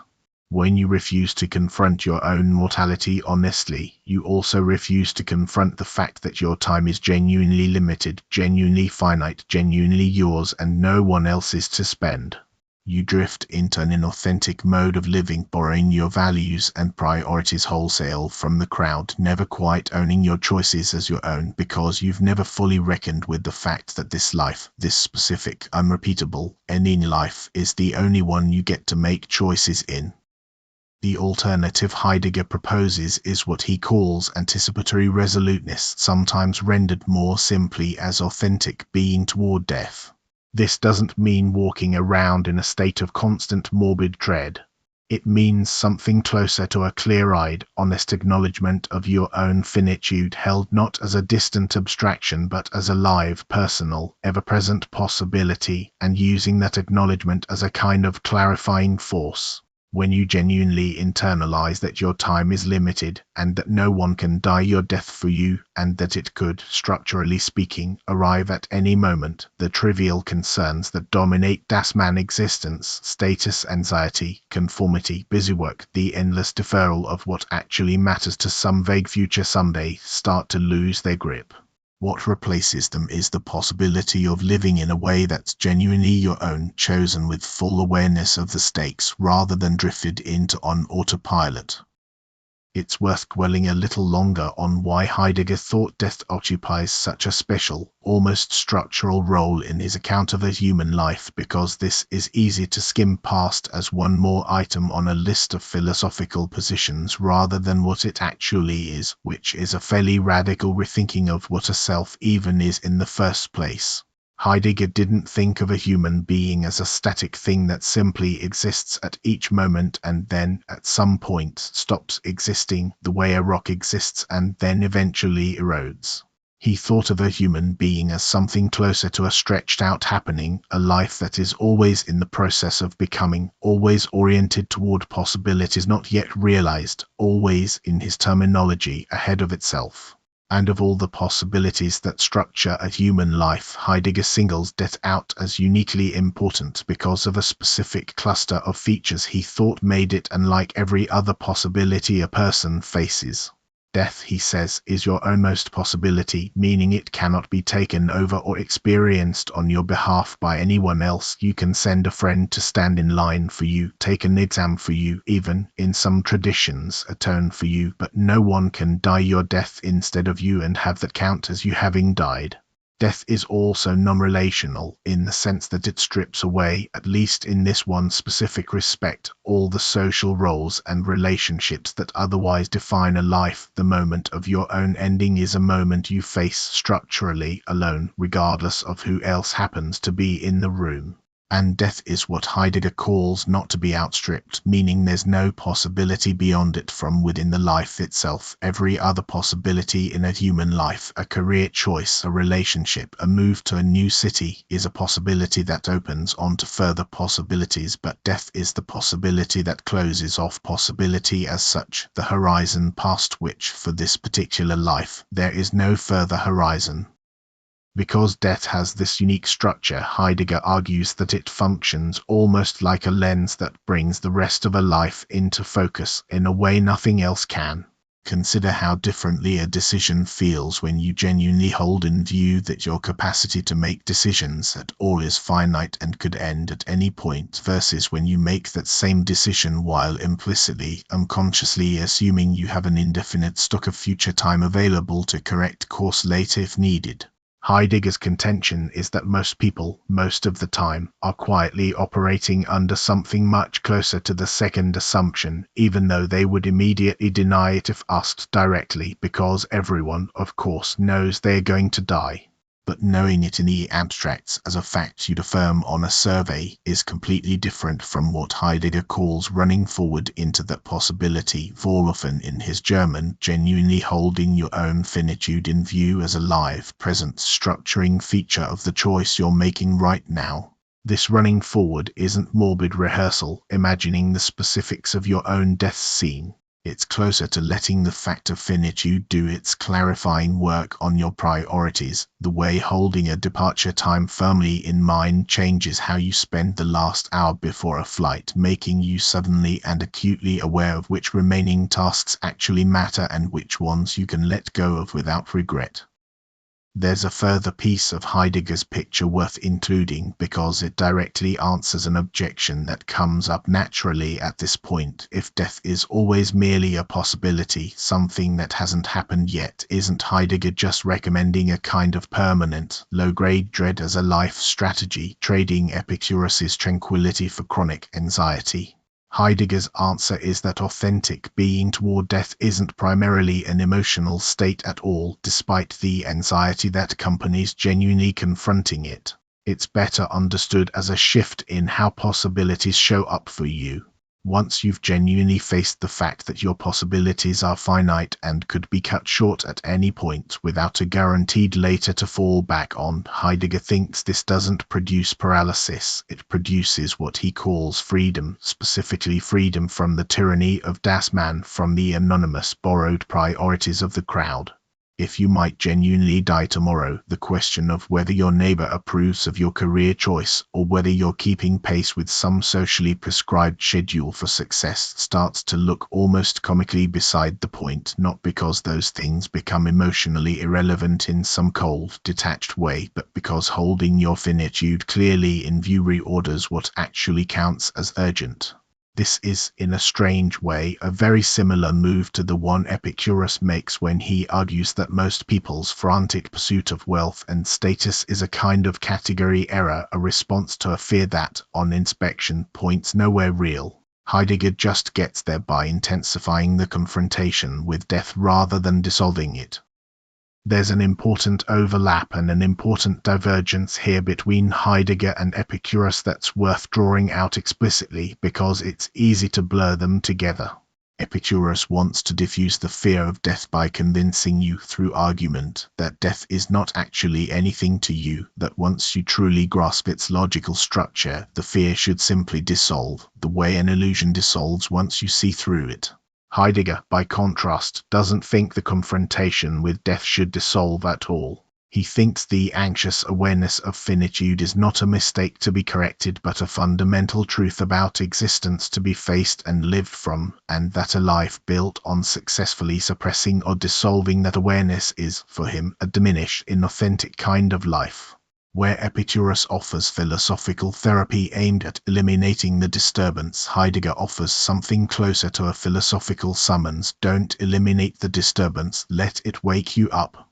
When you refuse to confront your own mortality honestly, you also refuse to confront the fact that your time is genuinely limited, genuinely finite, genuinely yours, and no one else's to spend. You drift into an inauthentic mode of living, borrowing your values and priorities wholesale from the crowd, never quite owning your choices as your own because you've never fully reckoned with the fact that this life, this specific, unrepeatable, ending life, is the only one you get to make choices in. The alternative Heidegger proposes is what he calls anticipatory resoluteness, sometimes rendered more simply as authentic being toward death. This doesn't mean walking around in a state of constant morbid dread. It means something closer to a clear-eyed, honest acknowledgement of your own finitude, held not as a distant abstraction but as a live, personal, ever-present possibility, and using that acknowledgement as a kind of clarifying force. When you genuinely internalize that your time is limited and that no one can die your death for you, and that it could, structurally speaking, arrive at any moment, the trivial concerns that dominate das man existence, status anxiety, conformity, busywork, the endless deferral of what actually matters to some vague future someday, start to lose their grip. What replaces them is the possibility of living in a way that's genuinely your own, chosen with full awareness of the stakes rather than drifted into on autopilot. It's worth dwelling a little longer on why Heidegger thought death occupies such a special, almost structural role in his account of a human life, because this is easy to skim past as one more item on a list of philosophical positions rather than what it actually is, which is a fairly radical rethinking of what a self even is in the first place. Heidegger didn't think of a human being as a static thing that simply exists at each moment and then, at some point, stops existing the way a rock exists and then eventually erodes. He thought of a human being as something closer to a stretched-out happening, a life that is always in the process of becoming, always oriented toward possibilities not yet realized, always, in his terminology, ahead of itself. And of all the possibilities that structure a human life, Heidegger singles death out as uniquely important because of a specific cluster of features he thought made it unlike every other possibility a person faces. Death, he says, is your ownmost possibility, meaning it cannot be taken over or experienced on your behalf by anyone else. You can send a friend to stand in line for you, take an exam for you, even, in some traditions, atone for you, but no one can die your death instead of you and have that count as you having died. Death is also non-relational, in the sense that it strips away, at least in this one specific respect, all the social roles and relationships that otherwise define a life. The moment of your own ending is a moment you face structurally alone, regardless of who else happens to be in the room. And death is what Heidegger calls not to be outstripped, meaning there's no possibility beyond it from within the life itself. Every other possibility in a human life, a career choice, a relationship, a move to a new city, is a possibility that opens onto further possibilities, but death is the possibility that closes off possibility as such, the horizon past which, for this particular life, there is no further horizon. Because death has this unique structure, Heidegger argues that it functions almost like a lens that brings the rest of a life into focus in a way nothing else can. Consider how differently a decision feels when you genuinely hold in view that your capacity to make decisions at all is finite and could end at any point, versus when you make that same decision while implicitly, unconsciously assuming you have an indefinite stock of future time available to correct course later if needed. Heidegger's contention is that most people, most of the time, are quietly operating under something much closer to the second assumption, even though they would immediately deny it if asked directly, because everyone, of course, knows they are going to die. But knowing it in the abstracts as a fact you'd affirm on a survey is completely different from what Heidegger calls running forward into that possibility, Vorlaufen in his German, genuinely holding your own finitude in view as a live, present, structuring feature of the choice you're making right now. This running forward isn't morbid rehearsal, imagining the specifics of your own death scene. It's closer to letting the fact of finitude do its clarifying work on your priorities. The way holding a departure time firmly in mind changes how you spend the last hour before a flight, making you suddenly and acutely aware of which remaining tasks actually matter and which ones you can let go of without regret. There's a further piece of Heidegger's picture worth including because it directly answers an objection that comes up naturally at this point. If death is always merely a possibility, something that hasn't happened yet, isn't Heidegger just recommending a kind of permanent, low-grade dread as a life strategy, trading Epicurus's tranquility for chronic anxiety? Heidegger's answer is that authentic being toward death isn't primarily an emotional state at all, despite the anxiety that accompanies genuinely confronting it. It's better understood as a shift in how possibilities show up for you. Once you've genuinely faced the fact that your possibilities are finite and could be cut short at any point without a guaranteed later to fall back on, Heidegger thinks this doesn't produce paralysis, it produces what he calls freedom, specifically freedom from the tyranny of Das Man, from the anonymous, borrowed priorities of the crowd. If you might genuinely die tomorrow, the question of whether your neighbor approves of your career choice or whether you're keeping pace with some socially prescribed schedule for success starts to look almost comically beside the point, not because those things become emotionally irrelevant in some cold, detached way, but because holding your finitude clearly in view reorders what actually counts as urgent. This is, in a strange way, a very similar move to the one Epicurus makes when he argues that most people's frantic pursuit of wealth and status is a kind of category error, a response to a fear that, on inspection, points nowhere real. Heidegger just gets there by intensifying the confrontation with death rather than dissolving it. There's an important overlap and an important divergence here between Heidegger and Epicurus that's worth drawing out explicitly because it's easy to blur them together. Epicurus wants to diffuse the fear of death by convincing you through argument that death is not actually anything to you, that once you truly grasp its logical structure, the fear should simply dissolve, the way an illusion dissolves once you see through it. Heidegger, by contrast, doesn't think the confrontation with death should dissolve at all. He thinks the anxious awareness of finitude is not a mistake to be corrected but a fundamental truth about existence to be faced and lived from, and that a life built on successfully suppressing or dissolving that awareness is, for him, a diminished, inauthentic kind of life. Where Epicurus offers philosophical therapy aimed at eliminating the disturbance, Heidegger offers something closer to a philosophical summons. Don't eliminate the disturbance, let it wake you up.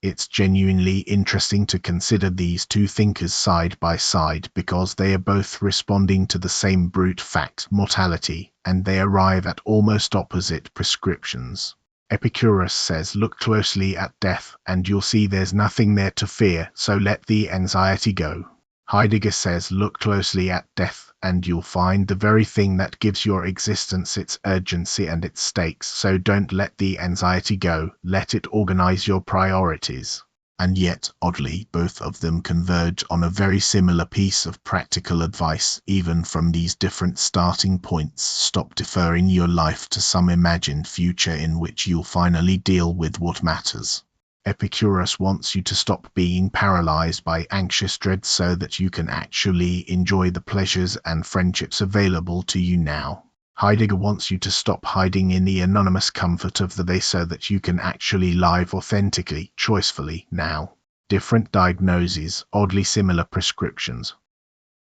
It's genuinely interesting to consider these two thinkers side by side because they are both responding to the same brute fact, mortality, and they arrive at almost opposite prescriptions. Epicurus says, look closely at death, and you'll see there's nothing there to fear, so let the anxiety go. Heidegger says, look closely at death, and you'll find the very thing that gives your existence its urgency and its stakes, so don't let the anxiety go, let it organize your priorities. And yet, oddly, both of them converge on a very similar piece of practical advice, even from these different starting points. Stop deferring your life to some imagined future in which you'll finally deal with what matters. Epicurus wants you to stop being paralyzed by anxious dread so that you can actually enjoy the pleasures and friendships available to you now. Heidegger wants you to stop hiding in the anonymous comfort of the day so that you can actually live authentically, choicefully, now. Different diagnoses, oddly similar prescriptions.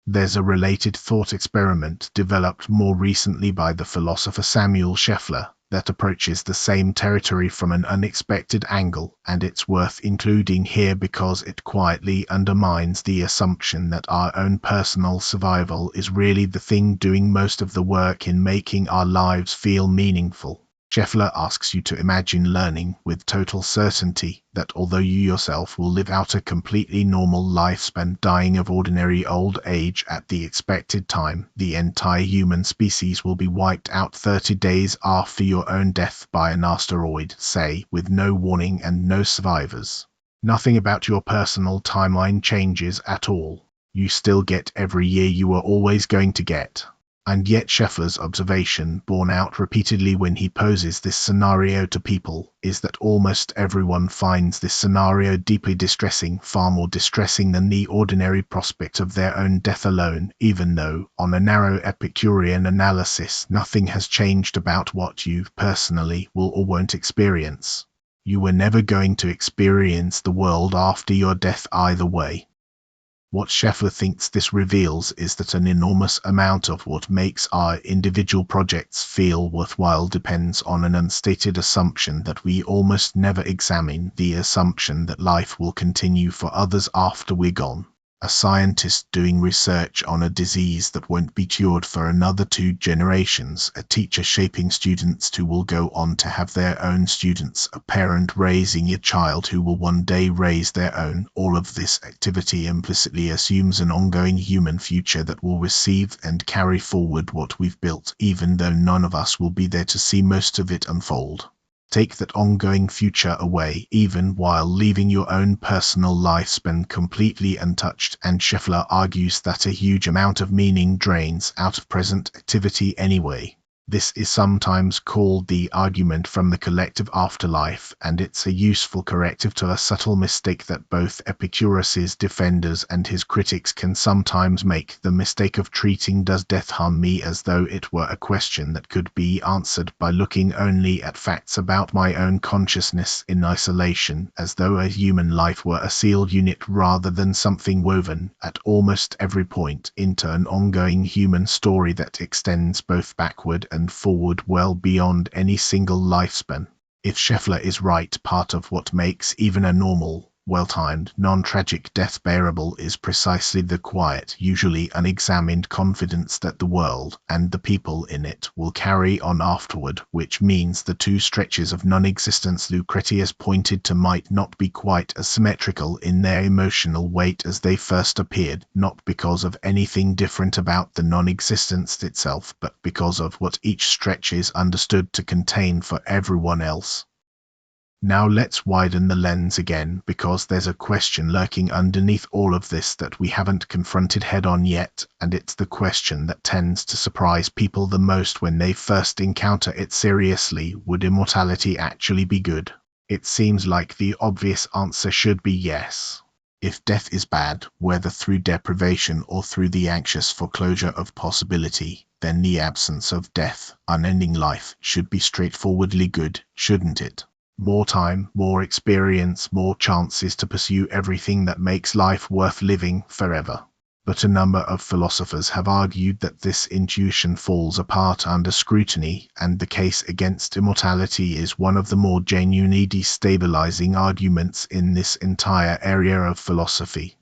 There's a related thought experiment developed more recently by the philosopher Samuel Scheffler that approaches the same territory from an unexpected angle, and it's worth including here because it quietly undermines the assumption that our own personal survival is really the thing doing most of the work in making our lives feel meaningful. Scheffler asks you to imagine learning with total certainty that although you yourself will live out a completely normal lifespan, dying of ordinary old age at the expected time, the entire human species will be wiped out 30 days after your own death by an asteroid, say, with no warning and no survivors. Nothing about your personal timeline changes at all. You still get every year you were always going to get. And yet Scheffler's observation, borne out repeatedly when he poses this scenario to people, is that almost everyone finds this scenario deeply distressing, far more distressing than the ordinary prospect of their own death alone, even though, on a narrow Epicurean analysis, nothing has changed about what you, personally, will or won't experience. You were never going to experience the world after your death either way. What Scheffler thinks this reveals is that an enormous amount of what makes our individual projects feel worthwhile depends on an unstated assumption that we almost never examine, the assumption that life will continue for others after we're gone. A scientist doing research on a disease that won't be cured for another 2 generations, a teacher shaping students who will go on to have their own students, a parent raising a child who will one day raise their own. All of this activity implicitly assumes an ongoing human future that will receive and carry forward what we've built, even though none of us will be there to see most of it unfold. Take that ongoing future away, even while leaving your own personal lifespan completely untouched, and Scheffler argues that a huge amount of meaning drains out of present activity anyway. This is sometimes called the argument from the collective afterlife, and it's a useful corrective to a subtle mistake that both Epicurus's defenders and his critics can sometimes make, the mistake of treating "does death harm me" as though it were a question that could be answered by looking only at facts about my own consciousness in isolation, as though a human life were a sealed unit rather than something woven, at almost every point, into an ongoing human story that extends both backward and forward well beyond any single lifespan. If Scheffler is right, part of what makes even a normal, well-timed, non-tragic death bearable is precisely the quiet, usually unexamined confidence that the world, and the people in it, will carry on afterward, which means the 2 stretches of non-existence Lucretius pointed to might not be quite as symmetrical in their emotional weight as they first appeared, not because of anything different about the non-existence itself, but because of what each stretch is understood to contain for everyone else. Now let's widen the lens again, because there's a question lurking underneath all of this that we haven't confronted head-on yet, and it's the question that tends to surprise people the most when they first encounter it seriously: would immortality actually be good? It seems like the obvious answer should be yes. If death is bad, whether through deprivation or through the anxious foreclosure of possibility, then the absence of death, unending life, should be straightforwardly good, shouldn't it? More time, more experience, more chances to pursue everything that makes life worth living forever. But a number of philosophers have argued that this intuition falls apart under scrutiny, and the case against immortality is one of the more genuinely destabilizing arguments in this entire area of philosophy.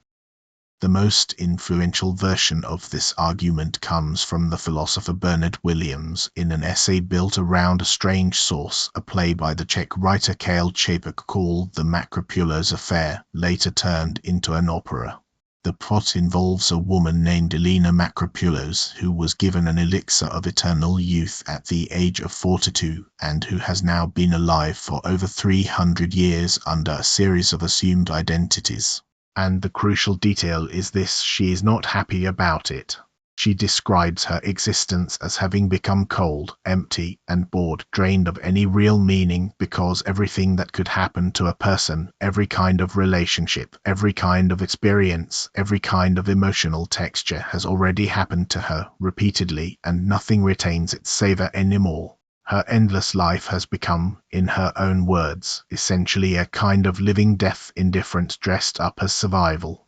The most influential version of this argument comes from the philosopher Bernard Williams in an essay built around a strange source, a play by the Czech writer Karel Čapek called The Macropulos Affair, later turned into an opera. The plot involves a woman named Elena Macropulos, who was given an elixir of eternal youth at the age of 42, and who has now been alive for over 300 years under a series of assumed identities. And the crucial detail is this: she is not happy about it. She describes her existence as having become cold, empty, and bored, drained of any real meaning, because everything that could happen to a person, every kind of relationship, every kind of experience, every kind of emotional texture has already happened to her repeatedly, and nothing retains its savor anymore. Her endless life has become, in her own words, essentially a kind of living death indifferent dressed up as survival.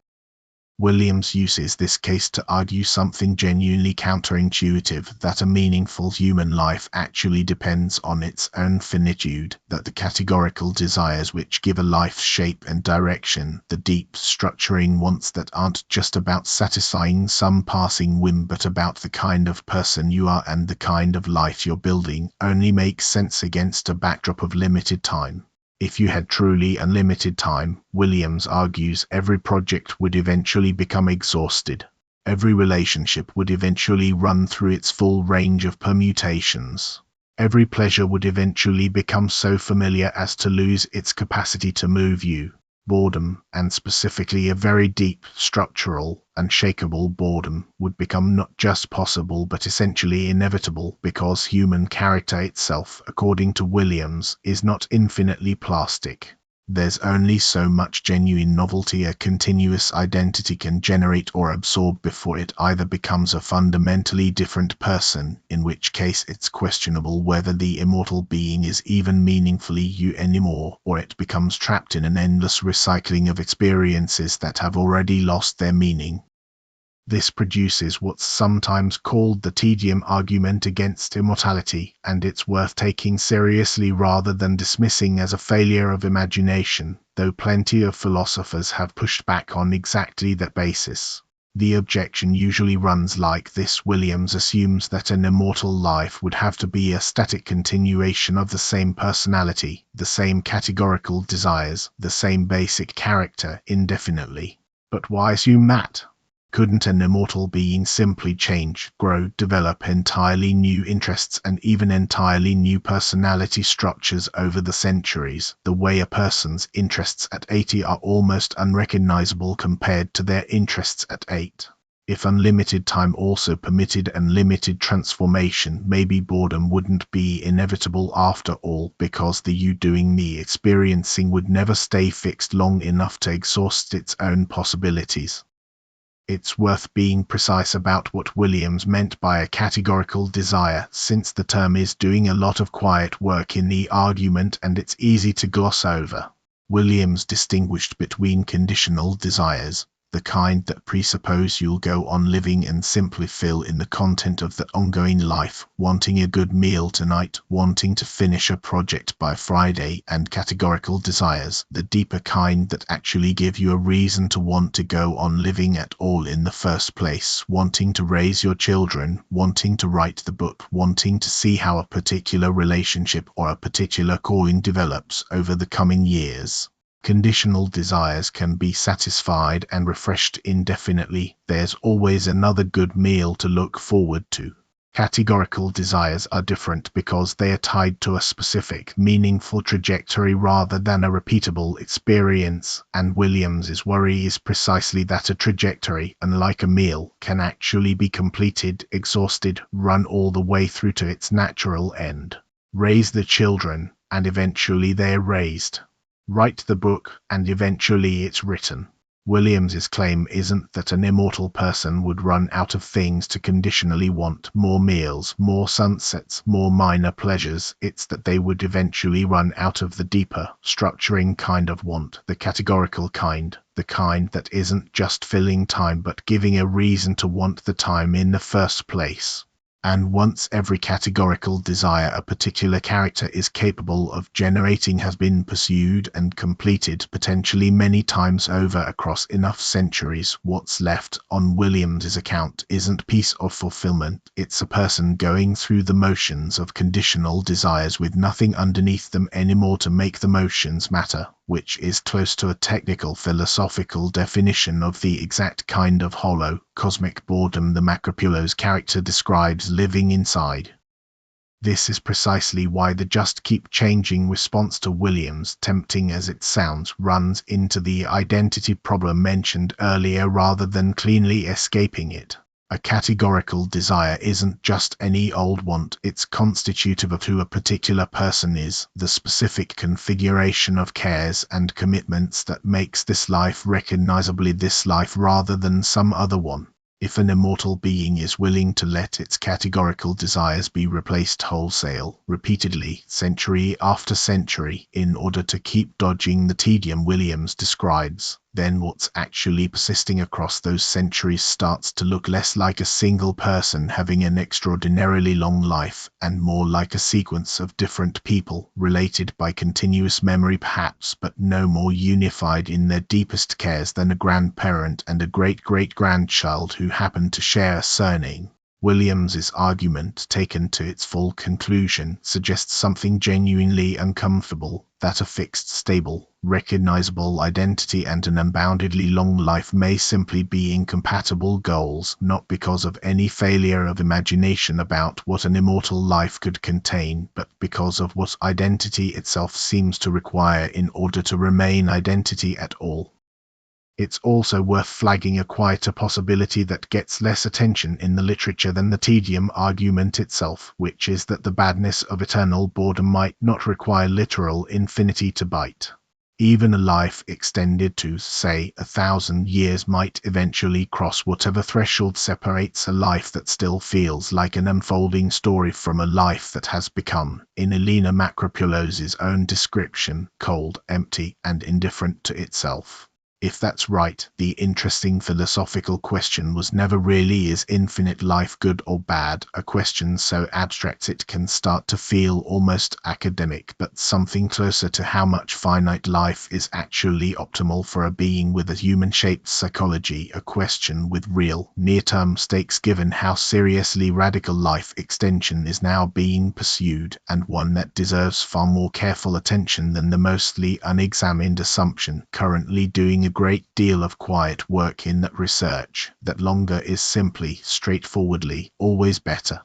Williams uses this case to argue something genuinely counterintuitive, that a meaningful human life actually depends on its own finitude, that the categorical desires which give a life shape and direction, the deep, structuring wants that aren't just about satisfying some passing whim but about the kind of person you are and the kind of life you're building, only make sense against a backdrop of limited time. If you had truly unlimited time, Williams argues, every project would eventually become exhausted. Every relationship would eventually run through its full range of permutations. Every pleasure would eventually become so familiar as to lose its capacity to move you. Boredom, and specifically a very deep, structural, unshakable boredom, would become not just possible but essentially inevitable, because human character itself, according to Williams, is not infinitely plastic. There's only so much genuine novelty a continuous identity can generate or absorb before it either becomes a fundamentally different person, in which case it's questionable whether the immortal being is even meaningfully you anymore, or it becomes trapped in an endless recycling of experiences that have already lost their meaning. This produces what's sometimes called the tedium argument against immortality, and it's worth taking seriously rather than dismissing as a failure of imagination, though plenty of philosophers have pushed back on exactly that basis. The objection usually runs like this: Williams assumes that an immortal life would have to be a static continuation of the same personality, the same categorical desires, the same basic character indefinitely. But why assume that? Couldn't an immortal being simply change, grow, develop entirely new interests and even entirely new personality structures over the centuries, the way a person's interests at 80 are almost unrecognizable compared to their interests at 8? If unlimited time also permitted unlimited transformation, maybe boredom wouldn't be inevitable after all, because the you doing the experiencing would never stay fixed long enough to exhaust its own possibilities. It's worth being precise about what Williams meant by a categorical desire, since the term is doing a lot of quiet work in the argument and it's easy to gloss over. Williams distinguished between conditional desires, the kind that presuppose you'll go on living and simply fill in the content of the ongoing life, wanting a good meal tonight, wanting to finish a project by Friday, and categorical desires, the deeper kind that actually give you a reason to want to go on living at all in the first place, wanting to raise your children, wanting to write the book, wanting to see how a particular relationship or a particular calling develops over the coming years. Conditional desires can be satisfied and refreshed indefinitely. There's always another good meal to look forward to. Categorical desires are different because they are tied to a specific, meaningful trajectory rather than a repeatable experience, and Williams's worry is precisely that a trajectory, unlike a meal, can actually be completed, exhausted, run all the way through to its natural end. Raise the children, and eventually they're raised. Write the book, and eventually it's written. Williams's claim isn't that an immortal person would run out of things to conditionally want: more meals, more sunsets, more minor pleasures. It's that they would eventually run out of the deeper, structuring kind of want, the categorical kind, the kind that isn't just filling time but giving a reason to want the time in the first place. And once every categorical desire a particular character is capable of generating has been pursued and completed potentially many times over across enough centuries, what's left, on Williams's account, isn't peace or fulfillment. It's a person going through the motions of conditional desires with nothing underneath them anymore to make the motions matter, which is close to a technical philosophical definition of the exact kind of hollow, cosmic boredom the Macropulo's character describes living inside. This is precisely why the just keep changing response to Williams, tempting as it sounds, runs into the identity problem mentioned earlier rather than cleanly escaping it. A categorical desire isn't just any old want, it's constitutive of who a particular person is, the specific configuration of cares and commitments that makes this life recognizably this life rather than some other one. If an immortal being is willing to let its categorical desires be replaced wholesale, repeatedly, century after century, in order to keep dodging the tedium Williams describes, then what's actually persisting across those centuries starts to look less like a single person having an extraordinarily long life, and more like a sequence of different people, related by continuous memory perhaps, but no more unified in their deepest cares than a grandparent and a great-great-grandchild who happen to share a surname. Williams's argument, taken to its full conclusion, suggests something genuinely uncomfortable, that a fixed, stable, recognizable identity and an unboundedly long life may simply be incompatible goals, not because of any failure of imagination about what an immortal life could contain, but because of what identity itself seems to require in order to remain identity at all. It's also worth flagging a quieter possibility that gets less attention in the literature than the tedium argument itself, which is that the badness of eternal boredom might not require literal infinity to bite. Even a life extended to, say, 1,000 years might eventually cross whatever threshold separates a life that still feels like an unfolding story from a life that has become, in Elena Macropulos's own description, cold, empty, and indifferent to itself. If that's right, the interesting philosophical question was never really is infinite life good or bad, a question so abstract it can start to feel almost academic, but something closer to how much finite life is actually optimal for a being with a human-shaped psychology, a question with real, near-term stakes given how seriously radical life extension is now being pursued, and one that deserves far more careful attention than the mostly unexamined assumption currently doing a great deal of quiet work in that research, that longer is simply, straightforwardly, always better.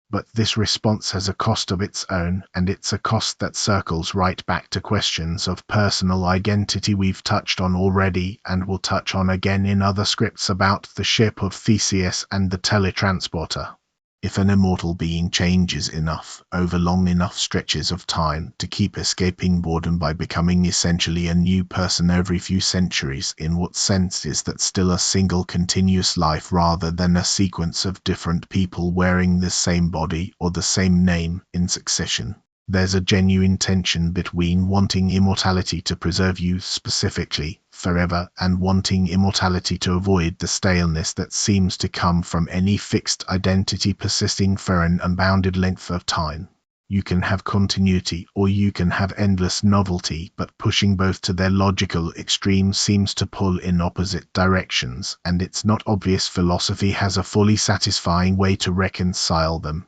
But this response has a cost of its own, and it's a cost that circles right back to questions of personal identity we've touched on already and will touch on again in other scripts about the ship of Theseus and the teletransporter. If an immortal being changes enough, over long enough stretches of time, to keep escaping boredom by becoming essentially a new person every few centuries, in what sense is that still a single continuous life rather than a sequence of different people wearing the same body or the same name in succession? There's a genuine tension between wanting immortality to preserve you specifically, forever, and wanting immortality to avoid the staleness that seems to come from any fixed identity persisting for an unbounded length of time. You can have continuity, or you can have endless novelty, but pushing both to their logical extremes seems to pull in opposite directions, and it's not obvious philosophy has a fully satisfying way to reconcile them.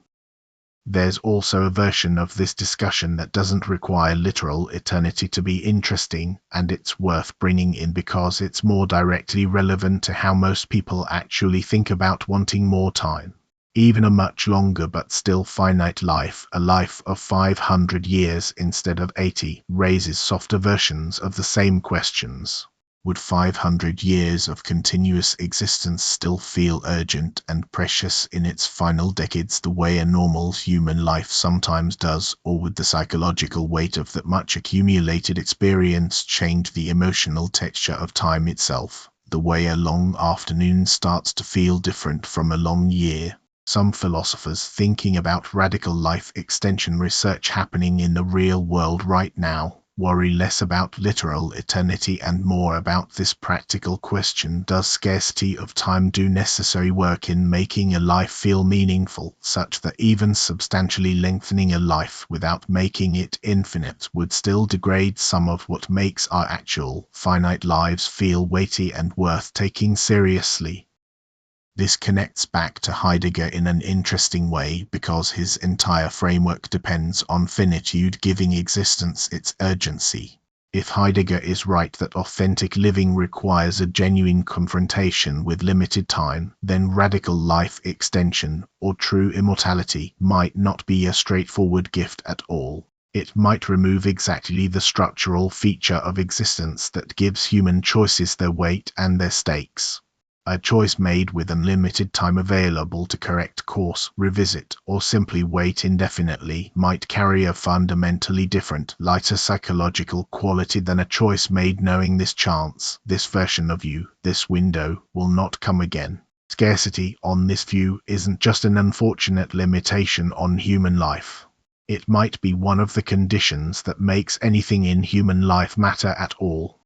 There's also a version of this discussion that doesn't require literal eternity to be interesting, and it's worth bringing in because it's more directly relevant to how most people actually think about wanting more time. Even a much longer but still finite life, a life of 500 years instead of 80, raises softer versions of the same questions. Would 500 years of continuous existence still feel urgent and precious in its final decades the way a normal human life sometimes does, or would the psychological weight of that much accumulated experience change the emotional texture of time itself, the way a long afternoon starts to feel different from a long year? Some philosophers thinking about radical life extension research happening in the real world right now worry less about literal eternity and more about this practical question: does scarcity of time do necessary work in making a life feel meaningful, such that even substantially lengthening a life without making it infinite would still degrade some of what makes our actual, finite lives feel weighty and worth taking seriously? This connects back to Heidegger in an interesting way because his entire framework depends on finitude giving existence its urgency. If Heidegger is right that authentic living requires a genuine confrontation with limited time, then radical life extension, or true immortality, might not be a straightforward gift at all. It might remove exactly the structural feature of existence that gives human choices their weight and their stakes. A choice made with unlimited time available to correct course, revisit, or simply wait indefinitely might carry a fundamentally different, lighter psychological quality than a choice made knowing this chance, this version of you, this window, will not come again. Scarcity, on this view, isn't just an unfortunate limitation on human life. It might be one of the conditions that makes anything in human life matter at all.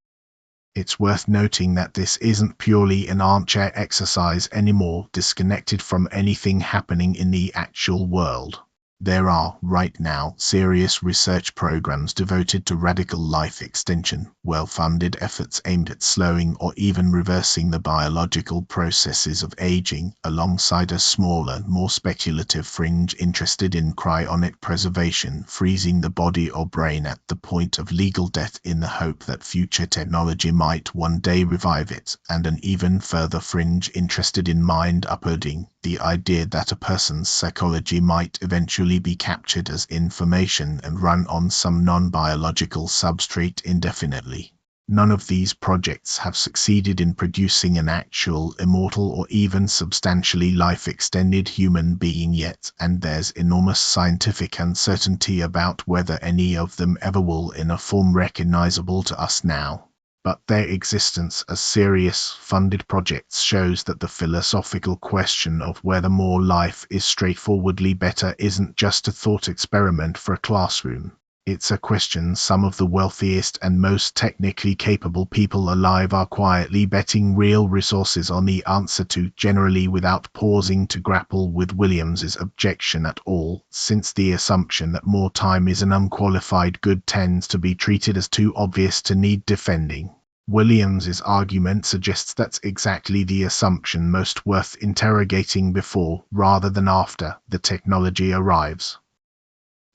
It's worth noting that this isn't purely an armchair exercise anymore, disconnected from anything happening in the actual world. There are, right now, serious research programs devoted to radical life extension, well-funded efforts aimed at slowing or even reversing the biological processes of aging, alongside a smaller, more speculative fringe interested in cryonic preservation, freezing the body or brain at the point of legal death in the hope that future technology might one day revive it, and an even further fringe interested in mind uploading, the idea that a person's psychology might eventually be captured as information and run on some non-biological substrate indefinitely. None of these projects have succeeded in producing an actual, immortal, or even substantially life-extended human being yet, and there's enormous scientific uncertainty about whether any of them ever will in a form recognizable to us now. But their existence as serious, funded projects shows that the philosophical question of whether more life is straightforwardly better isn't just a thought experiment for a classroom. It's a question some of the wealthiest and most technically capable people alive are quietly betting real resources on the answer to, generally without pausing to grapple with Williams's objection at all, since the assumption that more time is an unqualified good tends to be treated as too obvious to need defending. Williams's argument suggests that's exactly the assumption most worth interrogating before, rather than after, the technology arrives.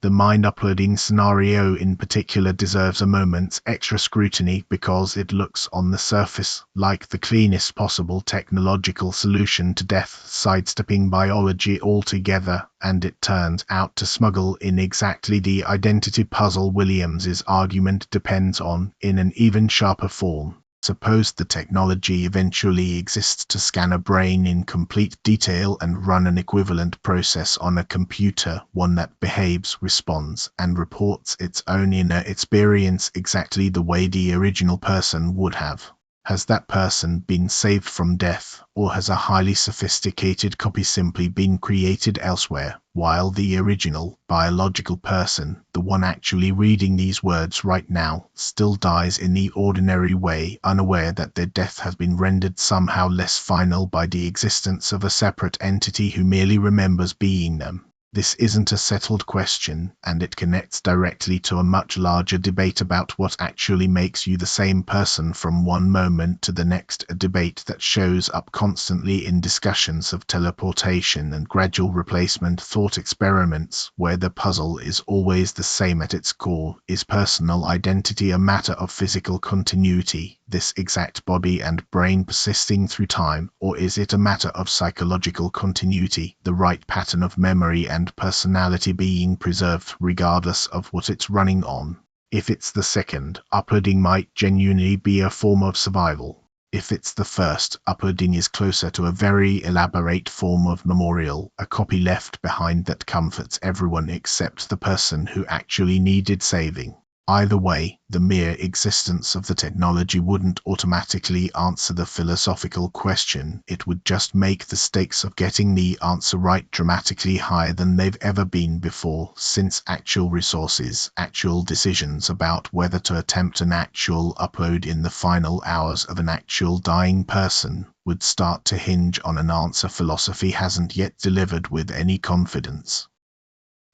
The mind-uploading scenario in particular deserves a moment's extra scrutiny because it looks on the surface like the cleanest possible technological solution to death, sidestepping biology altogether, and it turns out to smuggle in exactly the identity puzzle Williams's argument depends on, in an even sharper form. Suppose the technology eventually exists to scan a brain in complete detail and run an equivalent process on a computer, one that behaves, responds, and reports its own inner experience exactly the way the original person would have. Has that person been saved from death, or has a highly sophisticated copy simply been created elsewhere, while the original, biological person, the one actually reading these words right now, still dies in the ordinary way, unaware that their death has been rendered somehow less final by the existence of a separate entity who merely remembers being them? This isn't a settled question, and it connects directly to a much larger debate about what actually makes you the same person from one moment to the next, a debate that shows up constantly in discussions of teleportation and gradual replacement thought experiments, where the puzzle is always the same at its core. Is personal identity a matter of physical continuity, this exact body and brain persisting through time, or is it a matter of psychological continuity, the right pattern of memory and personality being preserved regardless of what it's running on? If it's the second, uploading might genuinely be a form of survival. If it's the first, uploading is closer to a very elaborate form of memorial, a copy left behind that comforts everyone except the person who actually needed saving. Either way, the mere existence of the technology wouldn't automatically answer the philosophical question. It would just make the stakes of getting the answer right dramatically higher than they've ever been before, since actual resources, actual decisions about whether to attempt an actual upload in the final hours of an actual dying person, would start to hinge on an answer philosophy hasn't yet delivered with any confidence.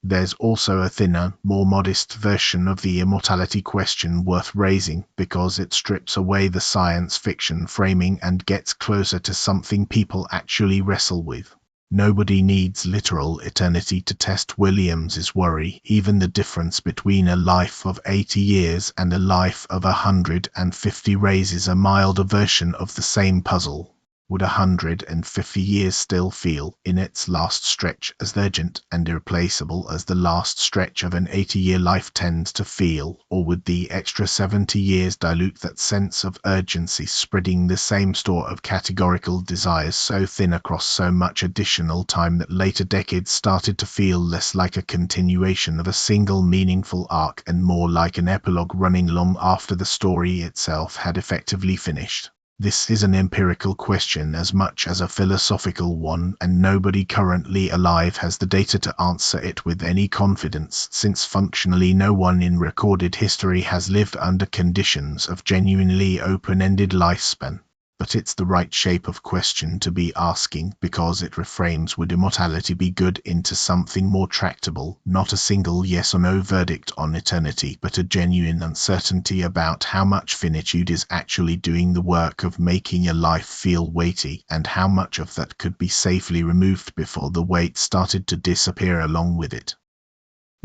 There's also a thinner, more modest version of the immortality question worth raising, because it strips away the science fiction framing and gets closer to something people actually wrestle with. Nobody needs literal eternity to test Williams's worry. Even the difference between a life of 80 years and a life of 150 raises a milder version of the same puzzle. Would 150 years still feel, in its last stretch, as urgent and irreplaceable as the last stretch of an 80-year life tends to feel, or would the extra 70 years dilute that sense of urgency, spreading the same store of categorical desires so thin across so much additional time that later decades started to feel less like a continuation of a single meaningful arc and more like an epilogue running long after the story itself had effectively finished? This is an empirical question as much as a philosophical one, and nobody currently alive has the data to answer it with any confidence, since functionally no one in recorded history has lived under conditions of genuinely open-ended lifespan. But it's the right shape of question to be asking, because it reframes would immortality be good into something more tractable, not a single yes or no verdict on eternity, but a genuine uncertainty about how much finitude is actually doing the work of making a life feel weighty, and how much of that could be safely removed before the weight started to disappear along with it.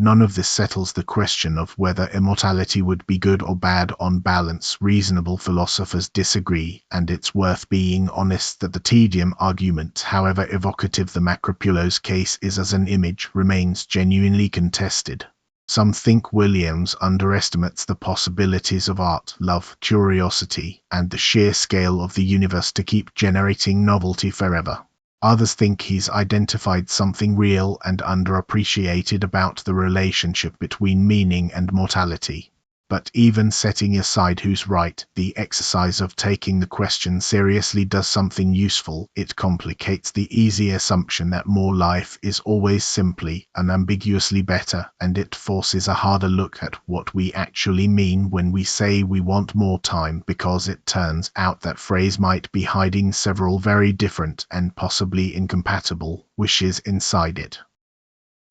None of this settles the question of whether immortality would be good or bad on balance. Reasonable philosophers disagree, and it's worth being honest that the tedium argument, however evocative the Macropulo's case is as an image, remains genuinely contested. Some think Williams underestimates the possibilities of art, love, curiosity, and the sheer scale of the universe to keep generating novelty forever. Others think he's identified something real and underappreciated about the relationship between meaning and mortality. But even setting aside who's right, the exercise of taking the question seriously does something useful. It complicates the easy assumption that more life is always simply, unambiguously better, and it forces a harder look at what we actually mean when we say we want more time, because it turns out that phrase might be hiding several very different and possibly incompatible wishes inside it.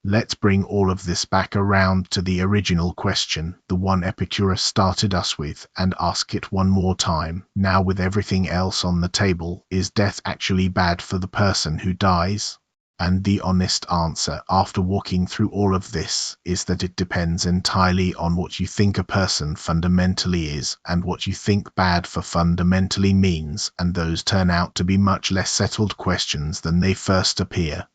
Let's bring all of this back around to the original question, the one Epicurus started us with, and ask it one more time. Now, with everything else on the table, is death actually bad for the person who dies? And the honest answer, after walking through all of this, is that it depends entirely on what you think a person fundamentally is, and what you think bad for fundamentally means, and those turn out to be much less settled questions than they first appear.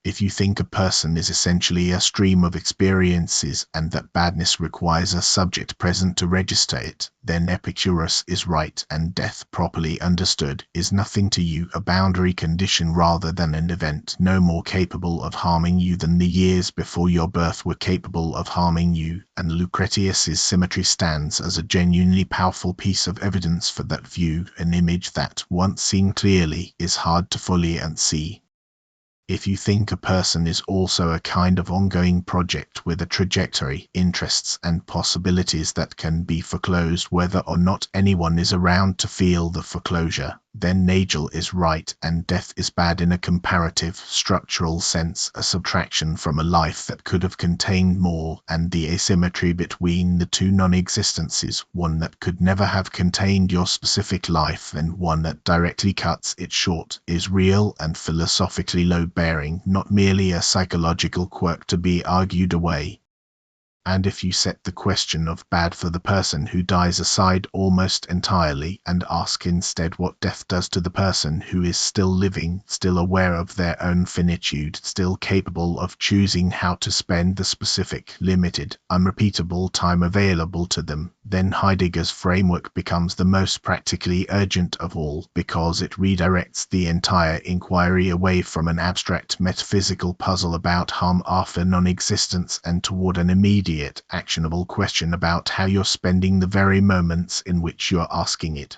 If you think a person is essentially a stream of experiences and that badness requires a subject present to register it, then Epicurus is right, and death, properly understood, is nothing to you, a boundary condition rather than an event, no more capable of harming you than the years before your birth were capable of harming you, and Lucretius's symmetry stands as a genuinely powerful piece of evidence for that view, an image that, once seen clearly, is hard to fully unsee. If you think a person is also a kind of ongoing project with a trajectory, interests, and possibilities that can be foreclosed whether or not anyone is around to feel the foreclosure, then Nagel is right, and death is bad in a comparative, structural sense, a subtraction from a life that could have contained more, and the asymmetry between the two non-existences, one that could never have contained your specific life and one that directly cuts it short, is real and philosophically load-bearing, not merely a psychological quirk to be argued away. And if you set the question of bad for the person who dies aside almost entirely, and ask instead what death does to the person who is still living, still aware of their own finitude, still capable of choosing how to spend the specific, limited, unrepeatable time available to them, then Heidegger's framework becomes the most practically urgent of all, because it redirects the entire inquiry away from an abstract metaphysical puzzle about harm after non-existence and toward an immediate, actionable question about how you're spending the very moments in which you're asking it.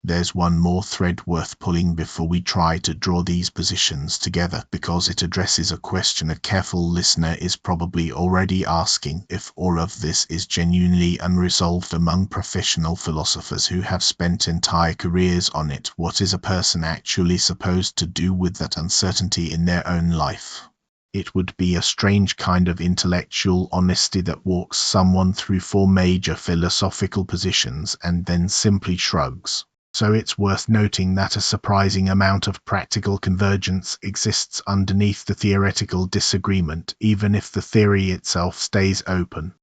There's one more thread worth pulling before we try to draw these positions together, because it addresses a question a careful listener is probably already asking: if all of this is genuinely unresolved among professional philosophers who have spent entire careers on it, what is a person actually supposed to do with that uncertainty in their own life? It would be a strange kind of intellectual honesty that walks someone through 4 major philosophical positions and then simply shrugs. So it's worth noting that a surprising amount of practical convergence exists underneath the theoretical disagreement, even if the theory itself stays open.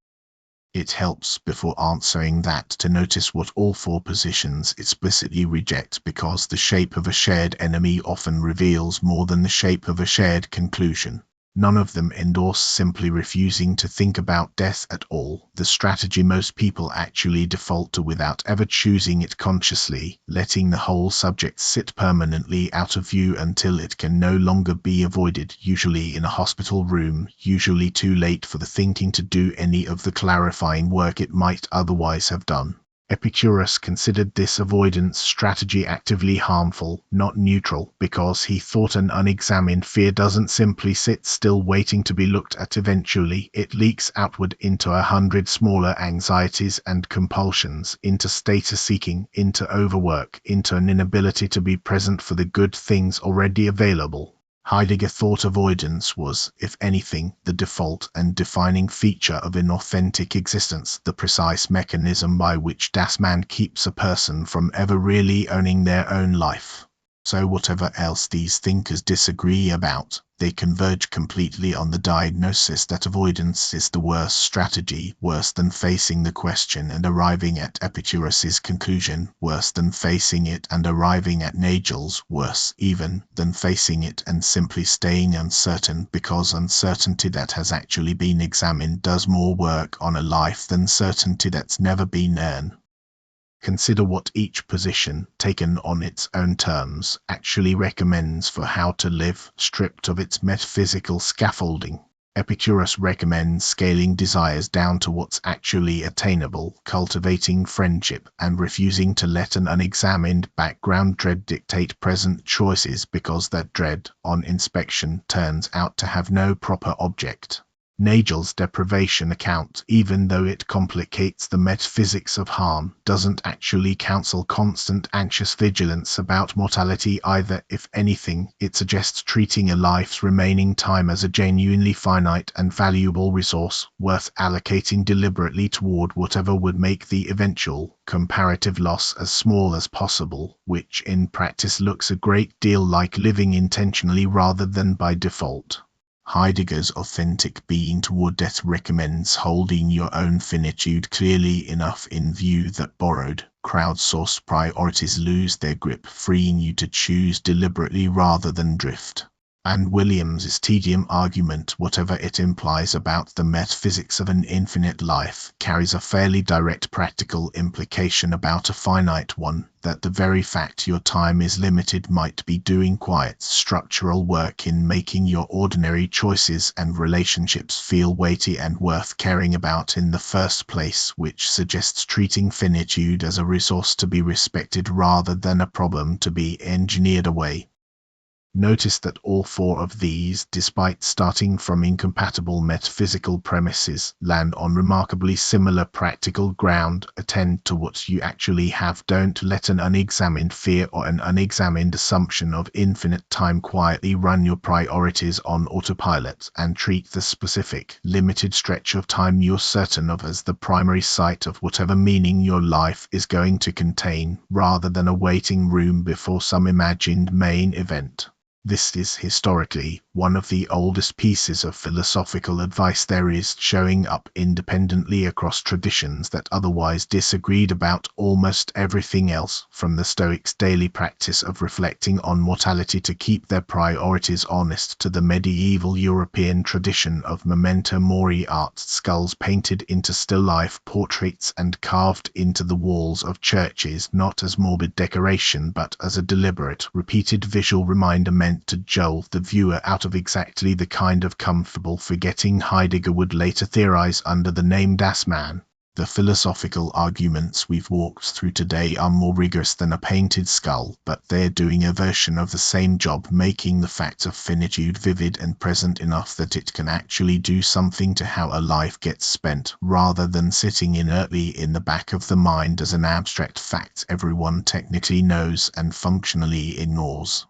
It helps, before answering that, to notice what all 4 positions explicitly reject, because the shape of a shared enemy often reveals more than the shape of a shared conclusion. None of them endorse simply refusing to think about death at all, the strategy most people actually default to without ever choosing it consciously, letting the whole subject sit permanently out of view until it can no longer be avoided, usually in a hospital room, usually too late for the thinking to do any of the clarifying work it might otherwise have done. Epicurus considered this avoidance strategy actively harmful, not neutral, because he thought an unexamined fear doesn't simply sit still waiting to be looked at. Eventually, it leaks outward into 100 smaller anxieties and compulsions, into status-seeking, into overwork, into an inability to be present for the good things already available. Heidegger thought avoidance was, if anything, the default and defining feature of an authentic existence, the precise mechanism by which das Man keeps a person from ever really owning their own life. So whatever else these thinkers disagree about, they converge completely on the diagnosis that avoidance is the worst strategy, worse than facing the question and arriving at Epicurus's conclusion, worse than facing it and arriving at Nagel's, worse even than facing it and simply staying uncertain, because uncertainty that has actually been examined does more work on a life than certainty that's never been earned. Consider what each position, taken on its own terms, actually recommends for how to live, stripped of its metaphysical scaffolding. Epicurus recommends scaling desires down to what's actually attainable, cultivating friendship, and refusing to let an unexamined background dread dictate present choices because that dread, on inspection, turns out to have no proper object. Nagel's deprivation account, even though it complicates the metaphysics of harm, doesn't actually counsel constant anxious vigilance about mortality either. If anything, it suggests treating a life's remaining time as a genuinely finite and valuable resource, worth allocating deliberately toward whatever would make the eventual, comparative loss as small as possible, which in practice looks a great deal like living intentionally rather than by default. Heidegger's authentic being toward death recommends holding your own finitude clearly enough in view that borrowed, crowdsourced priorities lose their grip, freeing you to choose deliberately rather than drift. And Williams's tedium argument, whatever it implies about the metaphysics of an infinite life, carries a fairly direct practical implication about a finite one, that the very fact your time is limited might be doing quiet structural work in making your ordinary choices and relationships feel weighty and worth caring about in the first place, which suggests treating finitude as a resource to be respected rather than a problem to be engineered away. Notice that all four of these, despite starting from incompatible metaphysical premises, land on remarkably similar practical ground. Attend to what you actually have. Don't let an unexamined fear or an unexamined assumption of infinite time quietly run your priorities on autopilot, and treat the specific, limited stretch of time you're certain of as the primary site of whatever meaning your life is going to contain, rather than a waiting room before some imagined main event. This is historically one of the oldest pieces of philosophical advice there is, showing up independently across traditions that otherwise disagreed about almost everything else, from the Stoics' daily practice of reflecting on mortality to keep their priorities honest, to the medieval European tradition of memento mori art, skulls painted into still life portraits and carved into the walls of churches, not as morbid decoration but as a deliberate, repeated visual reminder meant to jolt the viewer out of exactly the kind of comfortable forgetting Heidegger would later theorize under the name Das Man. The philosophical arguments we've walked through today are more rigorous than a painted skull, but they're doing a version of the same job, making the fact of finitude vivid and present enough that it can actually do something to how a life gets spent, rather than sitting inertly in the back of the mind as an abstract fact everyone technically knows and functionally ignores.